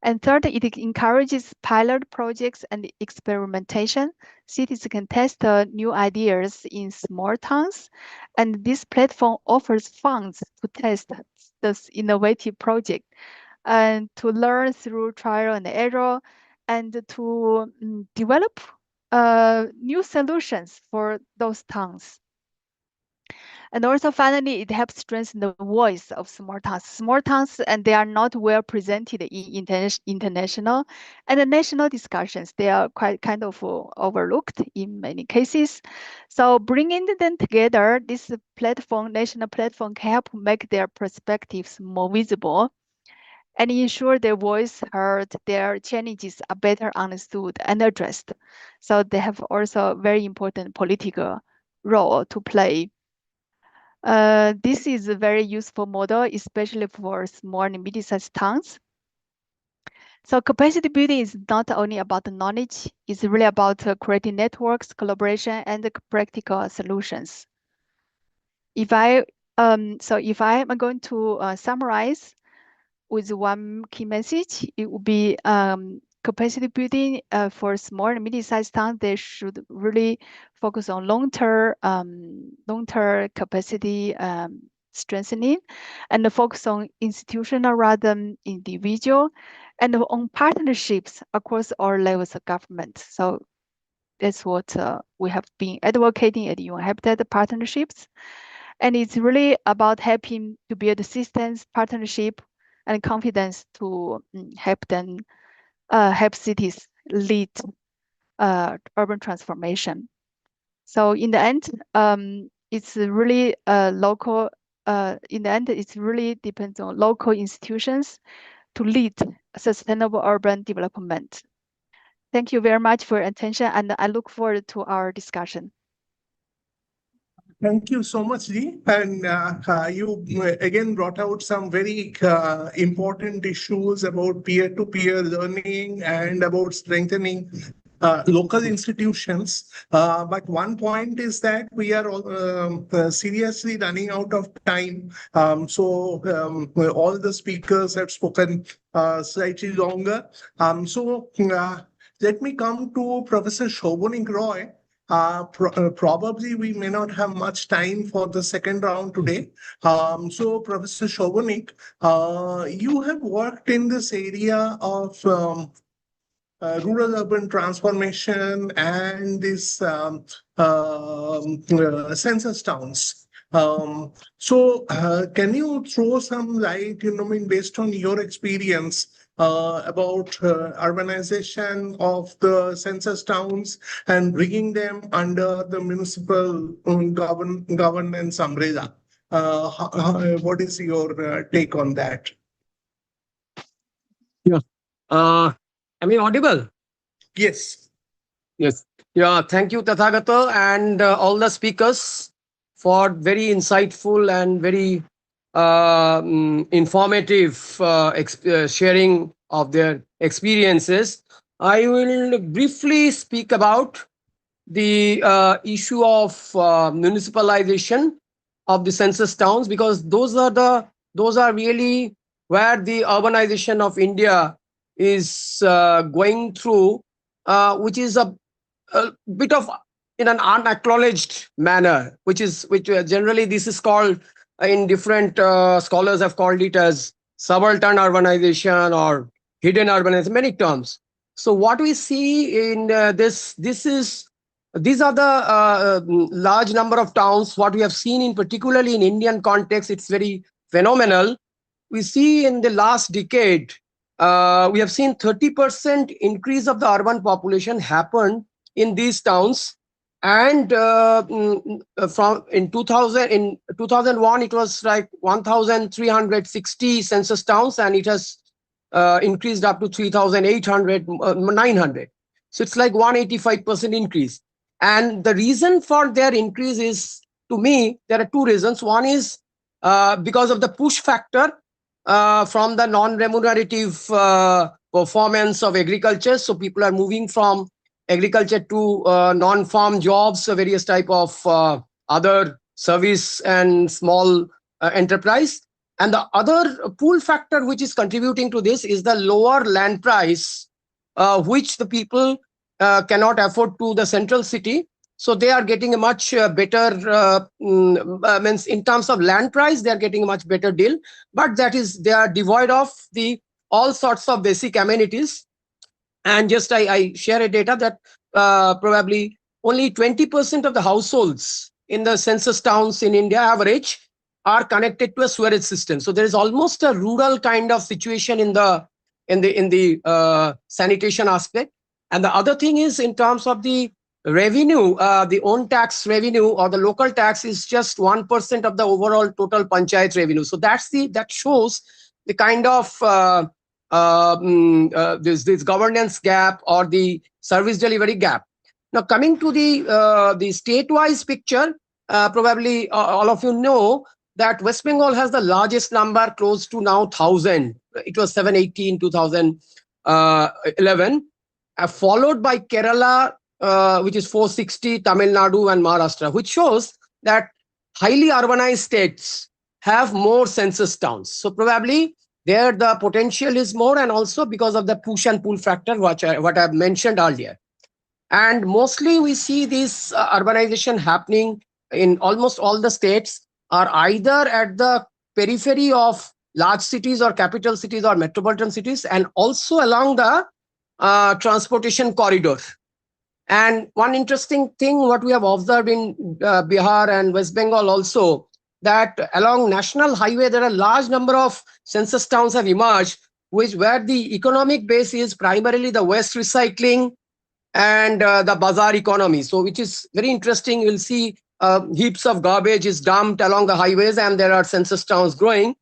And third, it encourages pilot projects and experimentation. Cities can test new ideas in small towns, and this platform offers funds to test this innovative project and to learn through trial and error and to develop new solutions for those towns. And also finally, it helps strengthen the voice of small towns. Small towns, and they are not well presented in international and national discussions. They are quite kind of overlooked in many cases. So bringing them together, this platform, national platform, can help make their perspectives more visible and ensure their voice heard, their challenges are better understood and addressed. So they have also very important political role to play. This is a very useful model, especially for small and medium-sized towns. So capacity building is not only about the knowledge, it's really about creating networks, collaboration, and practical solutions. If I am going to summarize with one key message, it would be capacity building for small and medium-sized towns. They should really focus on long-term capacity strengthening, and focus on institutional rather than individual, and on partnerships across all levels of government. So that's what we have been advocating at UN Habitat, partnerships. And it's really about helping to build systems, partnership, and confidence to help cities lead urban transformation. So in the end, it's really local. In the end, it really depends on local institutions to lead sustainable urban development. Thank you very much for your attention, and I look forward to our discussion. Thank you so much, Ji. And you again brought out some very important issues about peer-to-peer learning and about strengthening local institutions. But one point is that we are seriously running out of time. So all the speakers have spoken slightly longer. Let me come to Professor Souvanic Roy. Probably we may not have much time for the second round today. So Professor Souvanic, you have worked in this area of rural-urban transformation and this census towns. Can you throw some light, based on your experience, about urbanization of the census towns and bringing them under the municipal governance umbrella? What is your take on that? Yeah. Am I audible? Yes. Yes. Yeah. Thank you, Tathagata, and all the speakers for very insightful and very informative sharing of their experiences. I will briefly speak about the issue of municipalization of the census towns, because those are really where the urbanization of India is going through, which is a bit of in an unacknowledged manner, which generally this is called in different scholars have called it as subaltern urbanization or hidden urbanization, many terms. So what we see in these are the large number of towns. What we have seen in particularly in Indian context, it's very phenomenal. We see in the last decade, we have seen 30% increase of the urban population happen in these towns. And from in 2001, it was like 1,360 census towns, and it has increased up to 3,800, 900. So it's like 185% increase. And the reason for their increase is, to me, there are two reasons. One is because of the push factor from the non-remunerative performance of agriculture. So people are moving from agriculture to non-farm jobs, various type of other service and small enterprise. And the other pull factor which is contributing to this is the lower land price, which the people cannot afford to the central city. So they are getting a much better, means in terms of land price, they are getting a much better deal. But that is, they are devoid of the all sorts of basic amenities. And just I share a data that probably only 20% of the households in the census towns in India average are connected to a sewerage system. So there is almost a rural kind of situation in the sanitation aspect. And the other thing is, in terms of the revenue, the own tax revenue or the local tax is just 1% of the overall total panchayat revenue. So that shows the kind of this governance gap or the service delivery gap. Now coming to the state-wise picture, probably all of you know that West Bengal has the largest number, close to now 1,000. It was 780 in 2011, followed by Kerala, which is 460, Tamil Nadu and Maharashtra, which shows that highly urbanized states have more census towns. So probably there the potential is more, and also because of the push and pull factor, what I've mentioned earlier. And mostly we see this urbanization happening in almost all the states, are either at the periphery of large cities or capital cities or metropolitan cities, and also along the transportation corridor. And one interesting thing what we have observed in Bihar and West Bengal also, that along national highway there are large number of census towns have emerged, where the economic base is primarily the waste recycling and the bazaar economy. So which is very interesting. You'll see heaps of garbage is dumped along the highways, and there are census towns growing.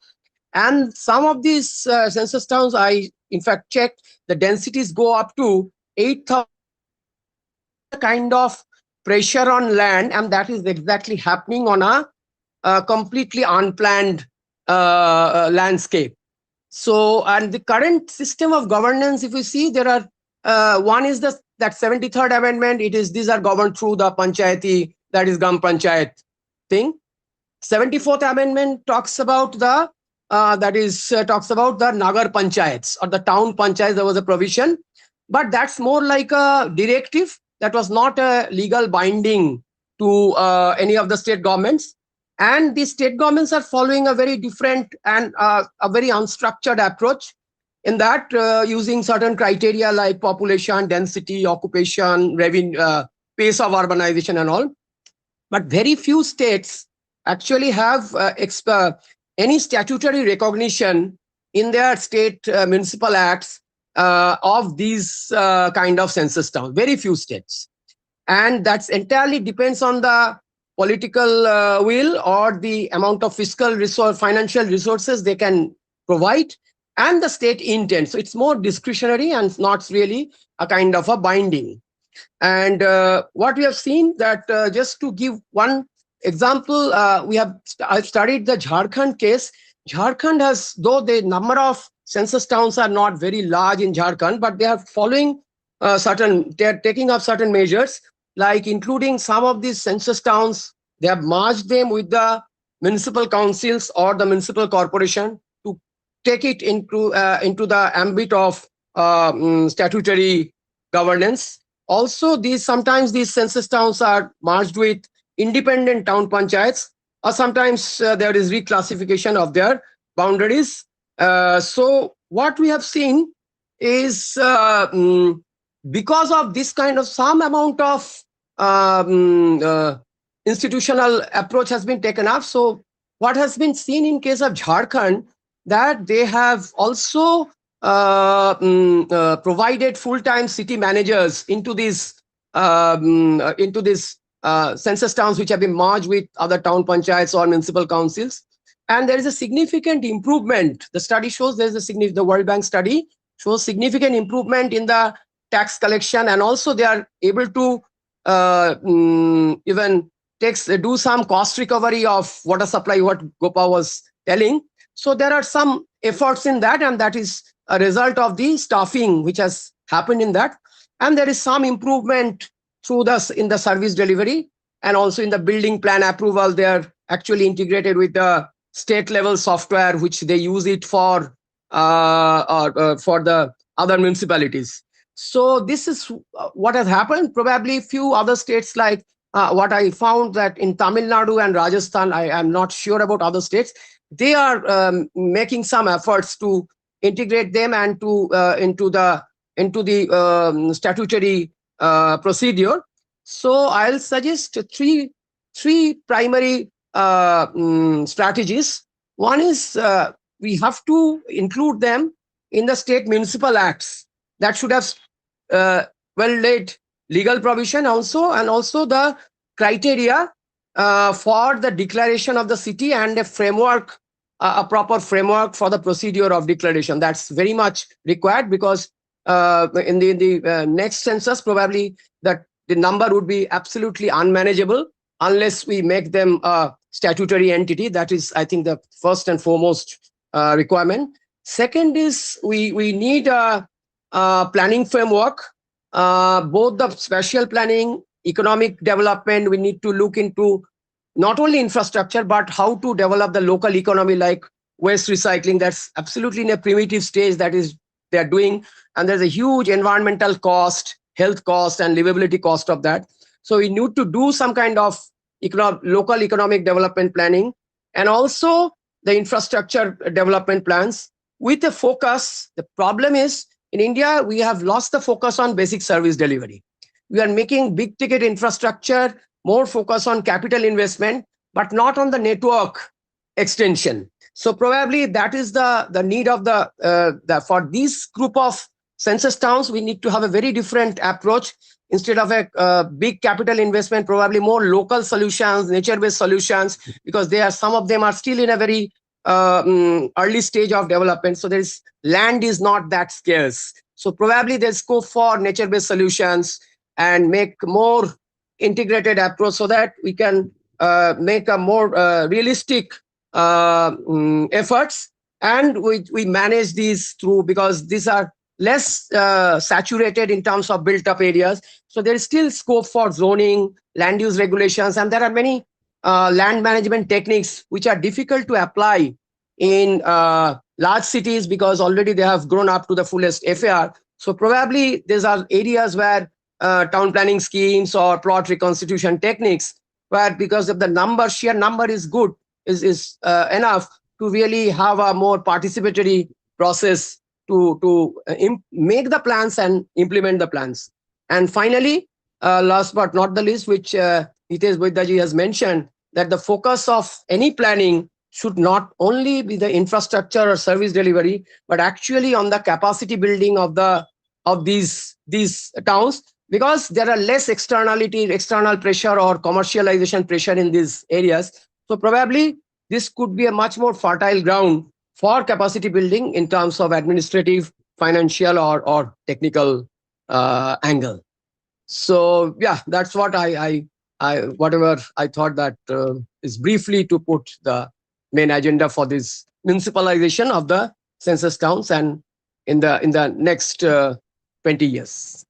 And some of these census towns, I in fact checked, the densities go up to 8,000. Kind of pressure on land, and that is exactly happening on a completely unplanned landscape. So, and the current system of governance, if we see, there are one is that 73rd amendment. These are governed through the panchayati, that is Gram Panchayat thing. 74th amendment talks about the talks about the Nagar Panchayats or the town panchayats. There was a provision, but that's more like a directive. That was not a legal binding to any of the state governments. And the state governments are following a very different and a very unstructured approach, in that using certain criteria like population, density, occupation, revenue, pace of urbanization and all. But very few states actually have any statutory recognition in their state municipal acts of these kind of census towns. Very few states. And that's entirely depends on the political will or the amount of fiscal resource, financial resources they can provide, and the state intent. So it's more discretionary and not really a kind of a binding. And what we have seen that just to give one example, I've studied the Jharkhand case. Jharkhand has, though the number of census towns are not very large in Jharkhand, but they are following they're taking up certain measures, like including some of these census towns. They have merged them with the municipal councils or the municipal corporation to take it into the ambit of statutory governance. Also, sometimes these census towns are merged with independent town panchayats, or sometimes there is reclassification of their boundaries. So what we have seen is because of this kind of some amount of institutional approach has been taken up. So what has been seen in case of Jharkhand, that they have also provided full-time city managers into these census towns which have been merged with other town panchayats or municipal councils. And there is a significant improvement. The study shows the World Bank study shows significant improvement in the tax collection, and also they are able to even do some cost recovery of water supply, what Gopa was telling. So there are some efforts in that, and that is a result of the staffing which has happened in that. And there is some improvement through in the service delivery, and also in the building plan approval. They are actually integrated with the state level software, which they use it for the other municipalities. So this is what has happened. Probably few other states, like what I found that in Tamil Nadu and Rajasthan, I am not sure about other states, they are making some efforts to integrate them and to into the statutory procedure. So I'll suggest three primary strategies. One is we have to include them in the state municipal acts. That should have well-laid legal provision also, and also the criteria for the declaration of the city, and a framework, a proper framework for the procedure of declaration. That's very much required, because in the next census, probably that the number would be absolutely unmanageable unless we make them a statutory entity. That is, I think, the first and foremost requirement. Second is we need a planning framework, both the spatial planning, economic development. We need to look into not only infrastructure, but how to develop the local economy, like waste recycling. That's absolutely in a primitive stage, that is they are doing. And there's a huge environmental cost, health cost, and livability cost of that. So we need to do some kind of local economic development planning, and also the infrastructure development plans with a focus. The problem is, in India, we have lost the focus on basic service delivery. We are making big ticket infrastructure, more focus on capital investment, but not on the network extension. So probably that is the need of for this group of census towns. We need to have a very different approach. Instead of a big capital investment, probably more local solutions, nature-based solutions, because some of them are still in a very early stage of development. So land is not that scarce. So probably there's scope for nature-based solutions and make more integrated approach, so that we can make a more realistic efforts, and we manage these through, because these are less saturated in terms of built up areas. So there is still scope for zoning, land use regulations, and there are many land management techniques which are difficult to apply in large cities, because already they have grown up to the fullest FAR. So probably these are areas where town planning schemes or plot reconstitution techniques, where because of the sheer number is good, is enough to really have a more participatory process to make the plans and implement the plans. And finally, last but not the least, which Hitesh Vaidya has mentioned, that the focus of any planning should not only be the infrastructure or service delivery, but actually on the capacity building of these towns, because there are less external pressure or commercialization pressure in these areas. So probably this could be a much more fertile ground for capacity building in terms of administrative, financial, or technical angle. So yeah, that's what whatever I thought that is briefly to put the main agenda for this municipalization of the census towns, and in the next 20 years.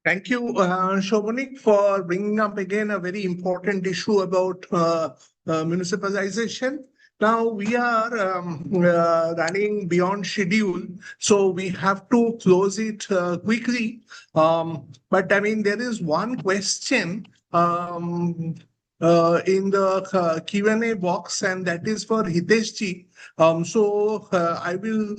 Thank you, Souvanic, for bringing up again a very important issue about municipalization. Now we are running beyond schedule, so we have to close it quickly. But I mean, there is one question in the Q&A box, and that is for Hiteshji. So I will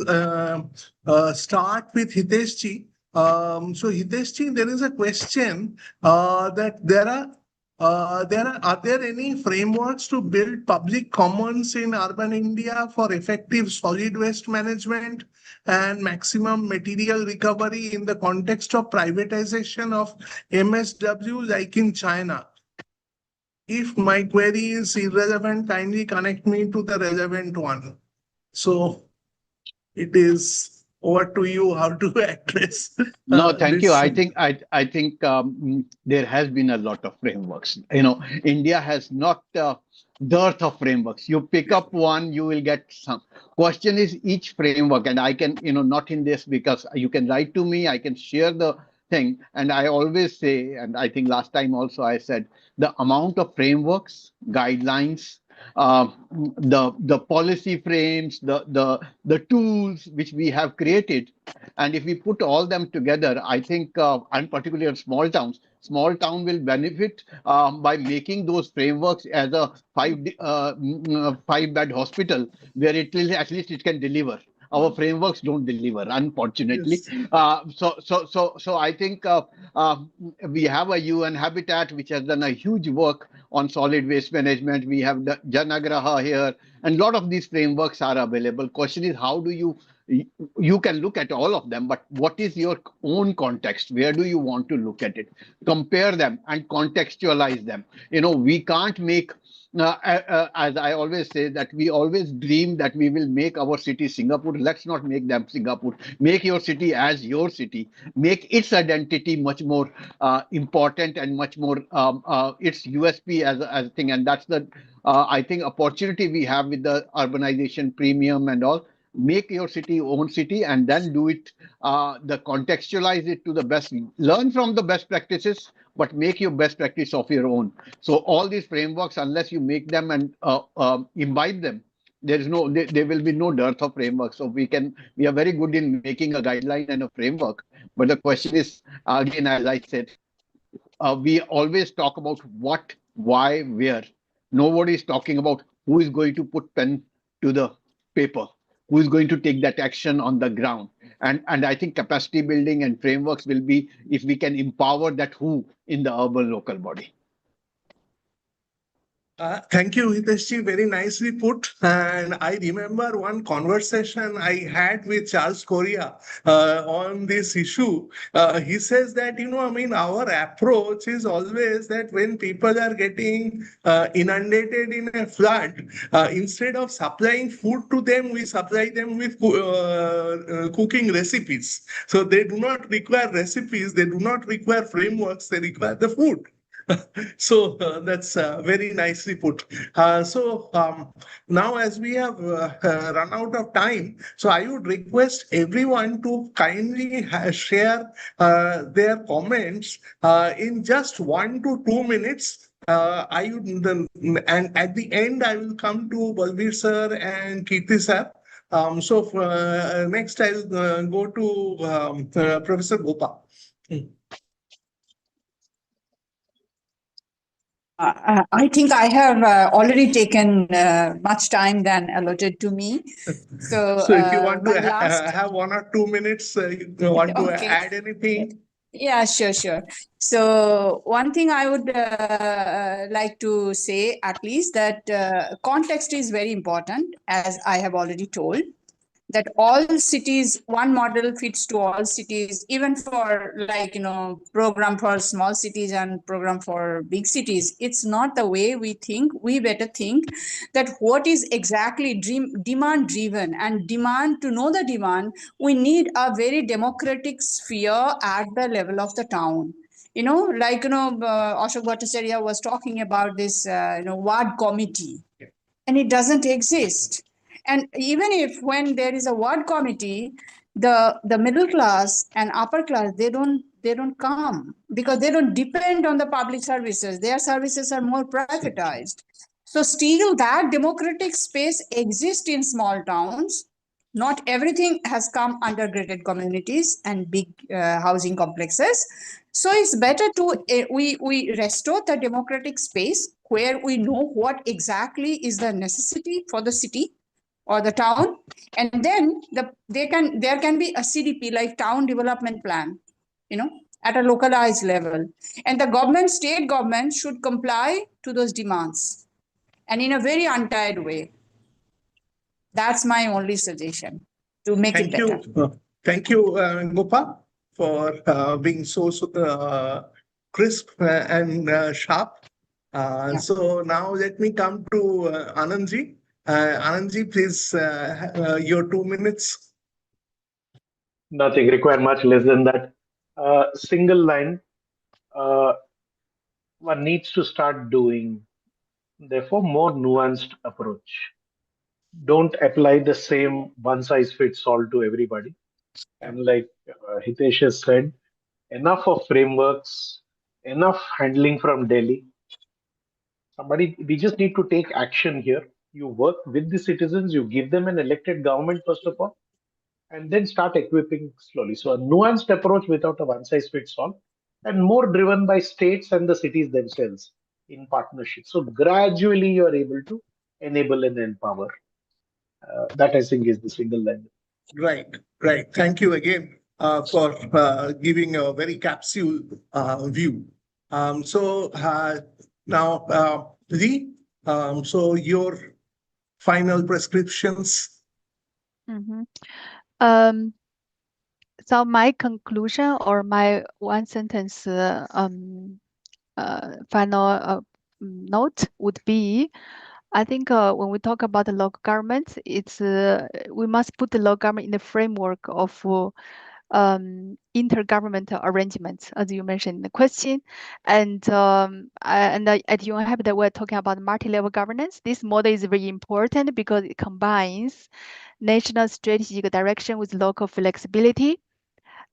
start with Hiteshji. So Hiteshji, there is a question that are there any frameworks to build public commons in urban India for effective solid waste management and maximum material recovery in the context of privatization of MSW like in China? If my query is irrelevant, kindly connect me to the relevant one. So it is over to you how to address No, thank you. this. I think there has been a lot of frameworks. India has not dearth of frameworks. You pick up one, you will get some. Question is each framework, and I can not in this because you can write to me. I can share the thing, and I always say, and I think last time also I said the amount of frameworks, guidelines, uh, the policy frames, the tools which we have created, and if we put all them together, I think, and particularly in small town will benefit by making those frameworks as a five-bed hospital where at least it can deliver. Our frameworks don't deliver, unfortunately. Yes. So I think we have a UN Habitat which has done a huge work on solid waste management. We have the Janaagraha here, and a lot of these frameworks are available. Question is, how do you can look at all of them, but what is your own context? Where do you want to look at it? Compare them and contextualize them. We can't make, as I always say, that we always dream that we will make our city Singapore. Let's not make them Singapore. Make your city as your city. Make its identity much more important and much more its USP as a thing. And that's the, I think, opportunity we have with the urbanization premium and all. Make your city own city and then do it, the contextualize it to the best, learn from the best practices, but make your best practice of your own. So all these frameworks, unless you make them and imbibe them, there will be no dearth of frameworks. So we are very good in making a guideline and a framework, but the question is, again, as I said, we always talk about what, why, where. Nobody is talking about who is going to put pen to the paper, who is going to take that action on the ground. And I think capacity building and frameworks will be if we can empower that who in the urban local body. Thank you, Hitesh. Very nicely put. And I remember one conversation I had with Charles Correa on this issue. He says that, our approach is always that when people are getting inundated in a flood, instead of supplying food to them, we supply them with cooking recipes. So they do not require recipes, they do not require frameworks, they require the food. So that's very nicely put. Now, as we have run out of time, so I would request everyone to kindly share their comments in just 1 to 2 minutes. And at the end, I will come to Balveer sir and Kirti sir. Next, I'll go to Professor Gopa. I think I have already taken much time than allotted to me. So if you want to last... have 1 or 2 minutes, you want to add anything? Yeah, sure. So one thing I would like to say, at least, that context is very important, as I have already told. That all cities, one model fits to all cities, even for program for small cities and program for big cities. It's not the way we think. We better think that what is exactly demand driven, and demand, to know the demand, we need a very democratic sphere at the level of the town. Ashok Bhattacharya was talking about this, ward committee, and it doesn't exist. And even if when there is a ward committee, the middle class and upper class, they don't come because they don't depend on the public services. Their services are more privatized. So still that democratic space exists in small towns. Not everything has come under gated communities and big housing complexes. So it's better to we restore the democratic space where we know what exactly is the necessity for the city or the town, and then there can be a CDP, like town development plan, at a localized level, and the state government should comply to those demands, and in a very untied way. That's my only suggestion to make it better. Thank you, Gopa, for being so crisp and sharp. So now let me come to Anandji. Anandji, please, your 2 minutes. Nothing, require much less than that. Single line, uh, one needs to start doing, therefore, more nuanced approach. Don't apply the same one size fits all to everybody. And like Hitesh has said, enough of frameworks, enough handling from Delhi. We just need to take action here. You work with the citizens, you give them an elected government, first of all, and then start equipping slowly. So, a nuanced approach without a one size fits all, and more driven by states and the cities themselves in partnership. So, gradually, you are able to enable and empower. That I think is the single line. Right, right. Thank you again for giving a very capsule view. So now, Lee, so your final prescriptions. Mm-hmm. So my conclusion or my one sentence final note would be, I think when we talk about the local government, it's we must put the local government in the framework of intergovernmental arrangements, as you mentioned in the question. And at INHAF that we're talking about multi-level governance. This model is very important because it combines national strategic direction with local flexibility.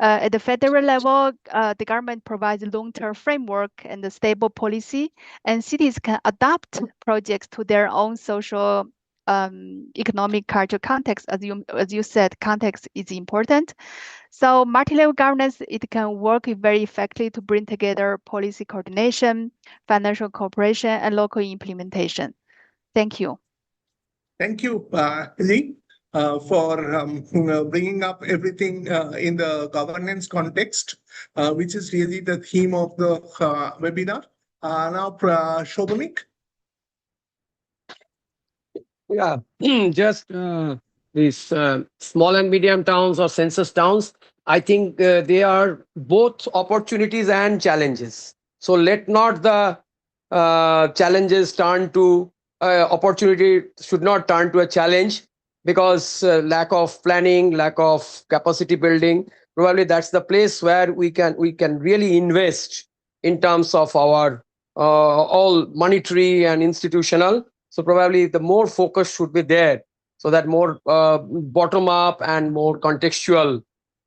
At the federal level, the government provides long-term framework and a stable policy, and cities can adapt projects to their own social, economic, cultural context. As you said, context is important. So multi-level governance, it can work very effectively to bring together policy coordination, financial cooperation, and local implementation. Thank you. Thank you, Lee, for bringing up everything in the governance context, which is really the theme of the webinar. Now, Souvanic. Yeah, just these small and medium towns or census towns, I think they are both opportunities and challenges. So let not the challenges turn to opportunity should not turn to a challenge, because lack of planning, lack of capacity building, probably that's the place where we can really invest in terms of our all monetary and institutional. So probably the more focus should be there, so that more bottom up and more contextual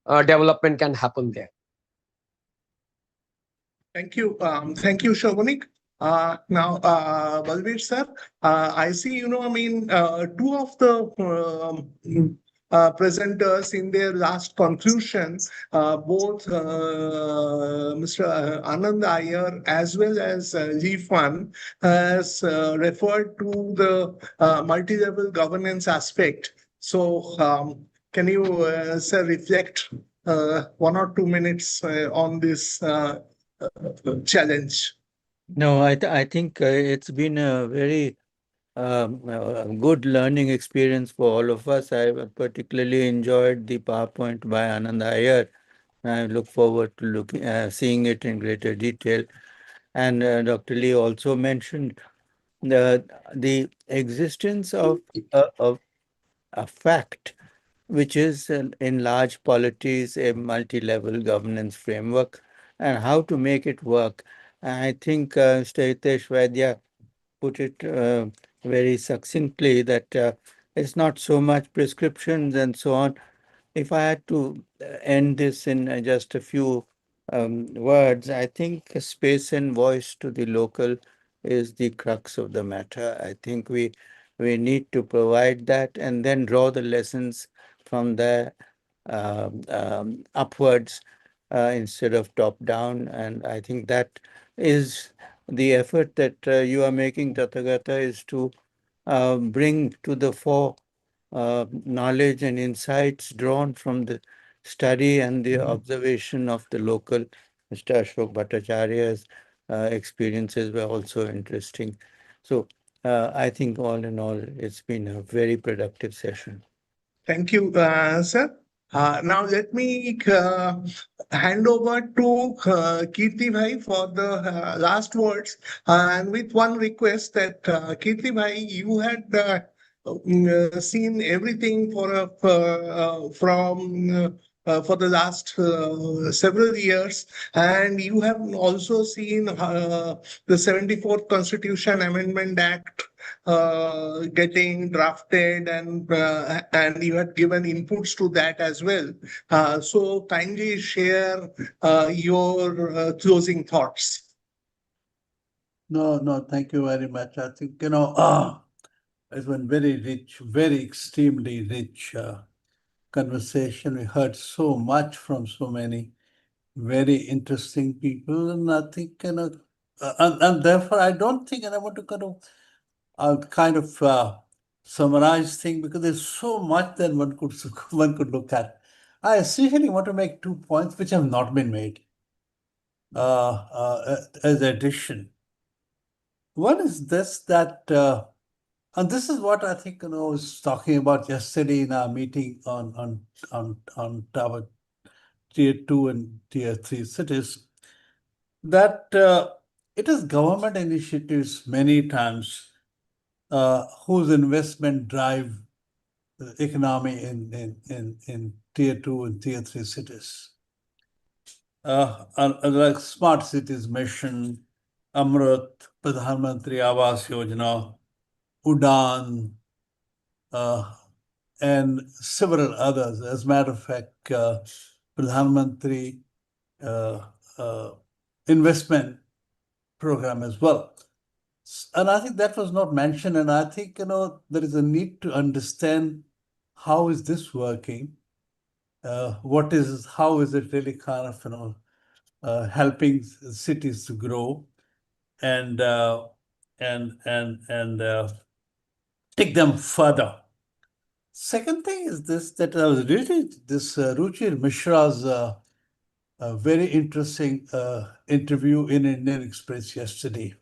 development can happen there. Thank you. Thank you, Souvanic. Now, Balveer sir, I see, two of the presenters in their last conclusions, both Mr. Anand Iyer as well as Fan has referred to the multi-level governance aspect. So can you, sir, reflect 1 or 2 minutes on this challenge? No, I think it's been a very good learning experience for all of us. I particularly enjoyed the PowerPoint by Anand Iyer. I look forward to seeing it in greater detail. And Dr. Lee also mentioned the existence of a fact, which is in large polities a multi-level governance framework, and how to make it work. I think Mr. Hitesh Vaidya put it very succinctly that it's not so much prescriptions and so on. If I had to end this in just a few words, I think space and voice to the local is the crux of the matter. I think we need to provide that and then draw the lessons from there upwards instead of top down. And I think that is the effort that you are making, Tathagata, is to bring to the fore knowledge and insights drawn from the study and the observation of the local. Mr. Ashok Bhattacharya's experiences were also interesting. So I think all in all, it's been a very productive session. Thank you, sir. Now let me hand over to Kirti Bhai for the last words, and with one request that Kirti Bhai, you had seen everything from for the last several years. And you have also seen the 74th Constitution Amendment Act getting drafted, and you had given inputs to that as well. So kindly share your closing thoughts. No, thank you very much. I think, it's been very rich, very extremely rich conversation. We heard so much from so many very interesting people, and I think, and therefore I don't think, and I want to kind of summarize things, because there's so much that one could look at. I essentially want to make 2 points which have not been made as addition. One is this, that, and this is what I think, I was talking about yesterday in our meeting on our tier 2 and tier 3 cities, that it is government initiatives many times whose investment drive the economy in tier 2 and tier 3 cities. Like Smart Cities Mission, Amrit, Pradhan Mantri Awas Yojana, Udan, and several others. As a matter of fact, Pradhan Mantri investment program as well. And I think that was not mentioned. And I think, there is a need to understand how is this working? How is it really kind of, helping cities to grow and take them further. Second thing is this, that I was reading this Ruchir Mishra's very interesting interview in Indian Express yesterday.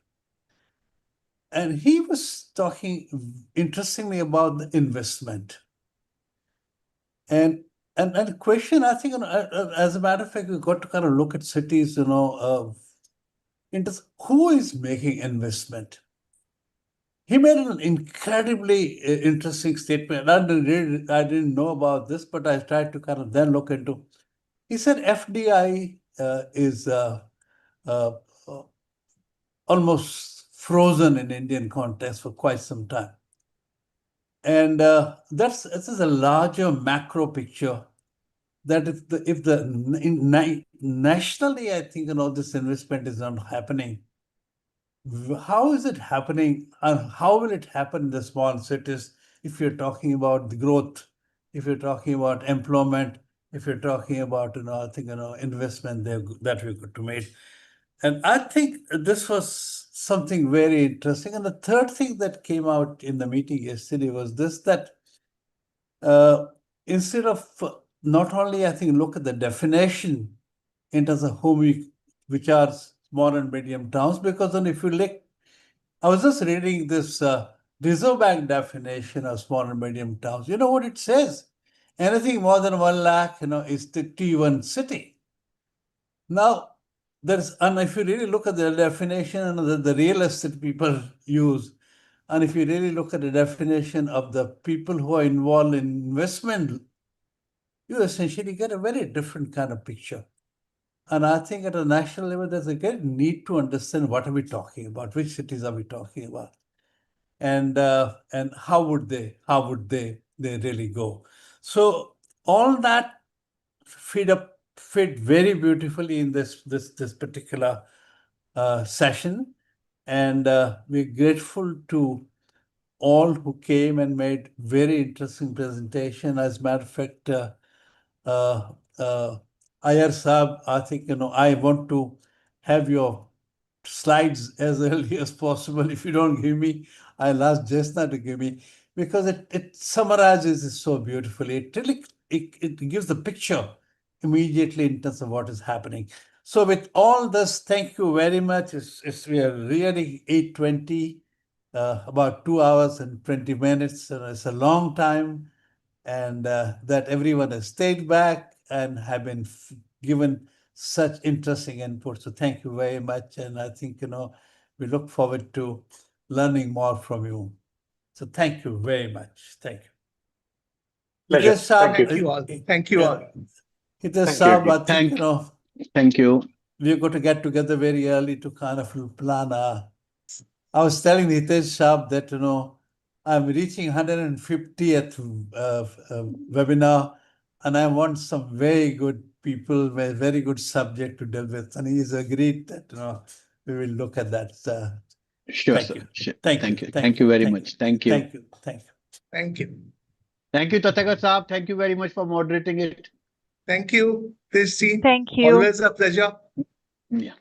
And he was talking interestingly about the investment. And the question, I think, as a matter of fact, we've got to kind of look at cities, who is making investment. He made an incredibly interesting statement. I didn't know about this, but I tried to kind of then look into. He said FDI is almost frozen in Indian context for quite some time. And this is a larger macro picture, that nationally, I think, this investment is not happening. How is it happening, and how will it happen in the small cities if you're talking about the growth, if you're talking about employment, if you're talking about, I think, investment there that we got to make. And I think this was something very interesting. And the third thing that came out in the meeting yesterday was this, that instead of not only, I think, look at the definition in terms of which are small and medium towns, because then if you look, I was just reading this Reserve Bank definition of small and medium towns. You know what it says? Anything more than 1 lakh, is the T1 city. Now, and if you really look at the definition and the real estate people use, and if you really look at the definition of the people who are involved in investment, you essentially get a very different kind of picture. And I think at a national level, there's a great need to understand what are we talking about, which cities are we talking about, and how would they really go. So all that fit very beautifully in this particular session, and we're grateful to all who came and made very interesting presentation. As a matter of fact, Iyer Saab, I think, I want to have your slides as early as possible. If you don't give me, I'll ask Jesna to give me, because it summarizes it so beautifully. It really it gives the picture immediately in terms of what is happening. So with all this, thank you very much. We are really 8:20, about 2 hours and 20 minutes. It's a long time, and that everyone has stayed back and have been given such interesting input. So thank you very much. And I think, we look forward to learning more from you. So thank you very much. Thank you. Pleasure. Hitesh Saab, Thank you. Thank you all. Thank you all. Hitesh Thank you, Saab, Ajit. I think, you know, Thank you. we're going to get together very early to kind of plan I was telling Hitesh Saab that, you know, I'm reaching 150th webinar, and I want some very good people, very good subject to deal with. And he's agreed that, you know, we will look at that. Sure, Thank sir. you. Sure. Thank you. Thank you very much. Thank you. Thank you. Thank you. Thank you. Thank you, Tathagata Saab. Thank you very much for moderating it. Thank you, Hitesh ji. Thank you. Always a pleasure. Yeah.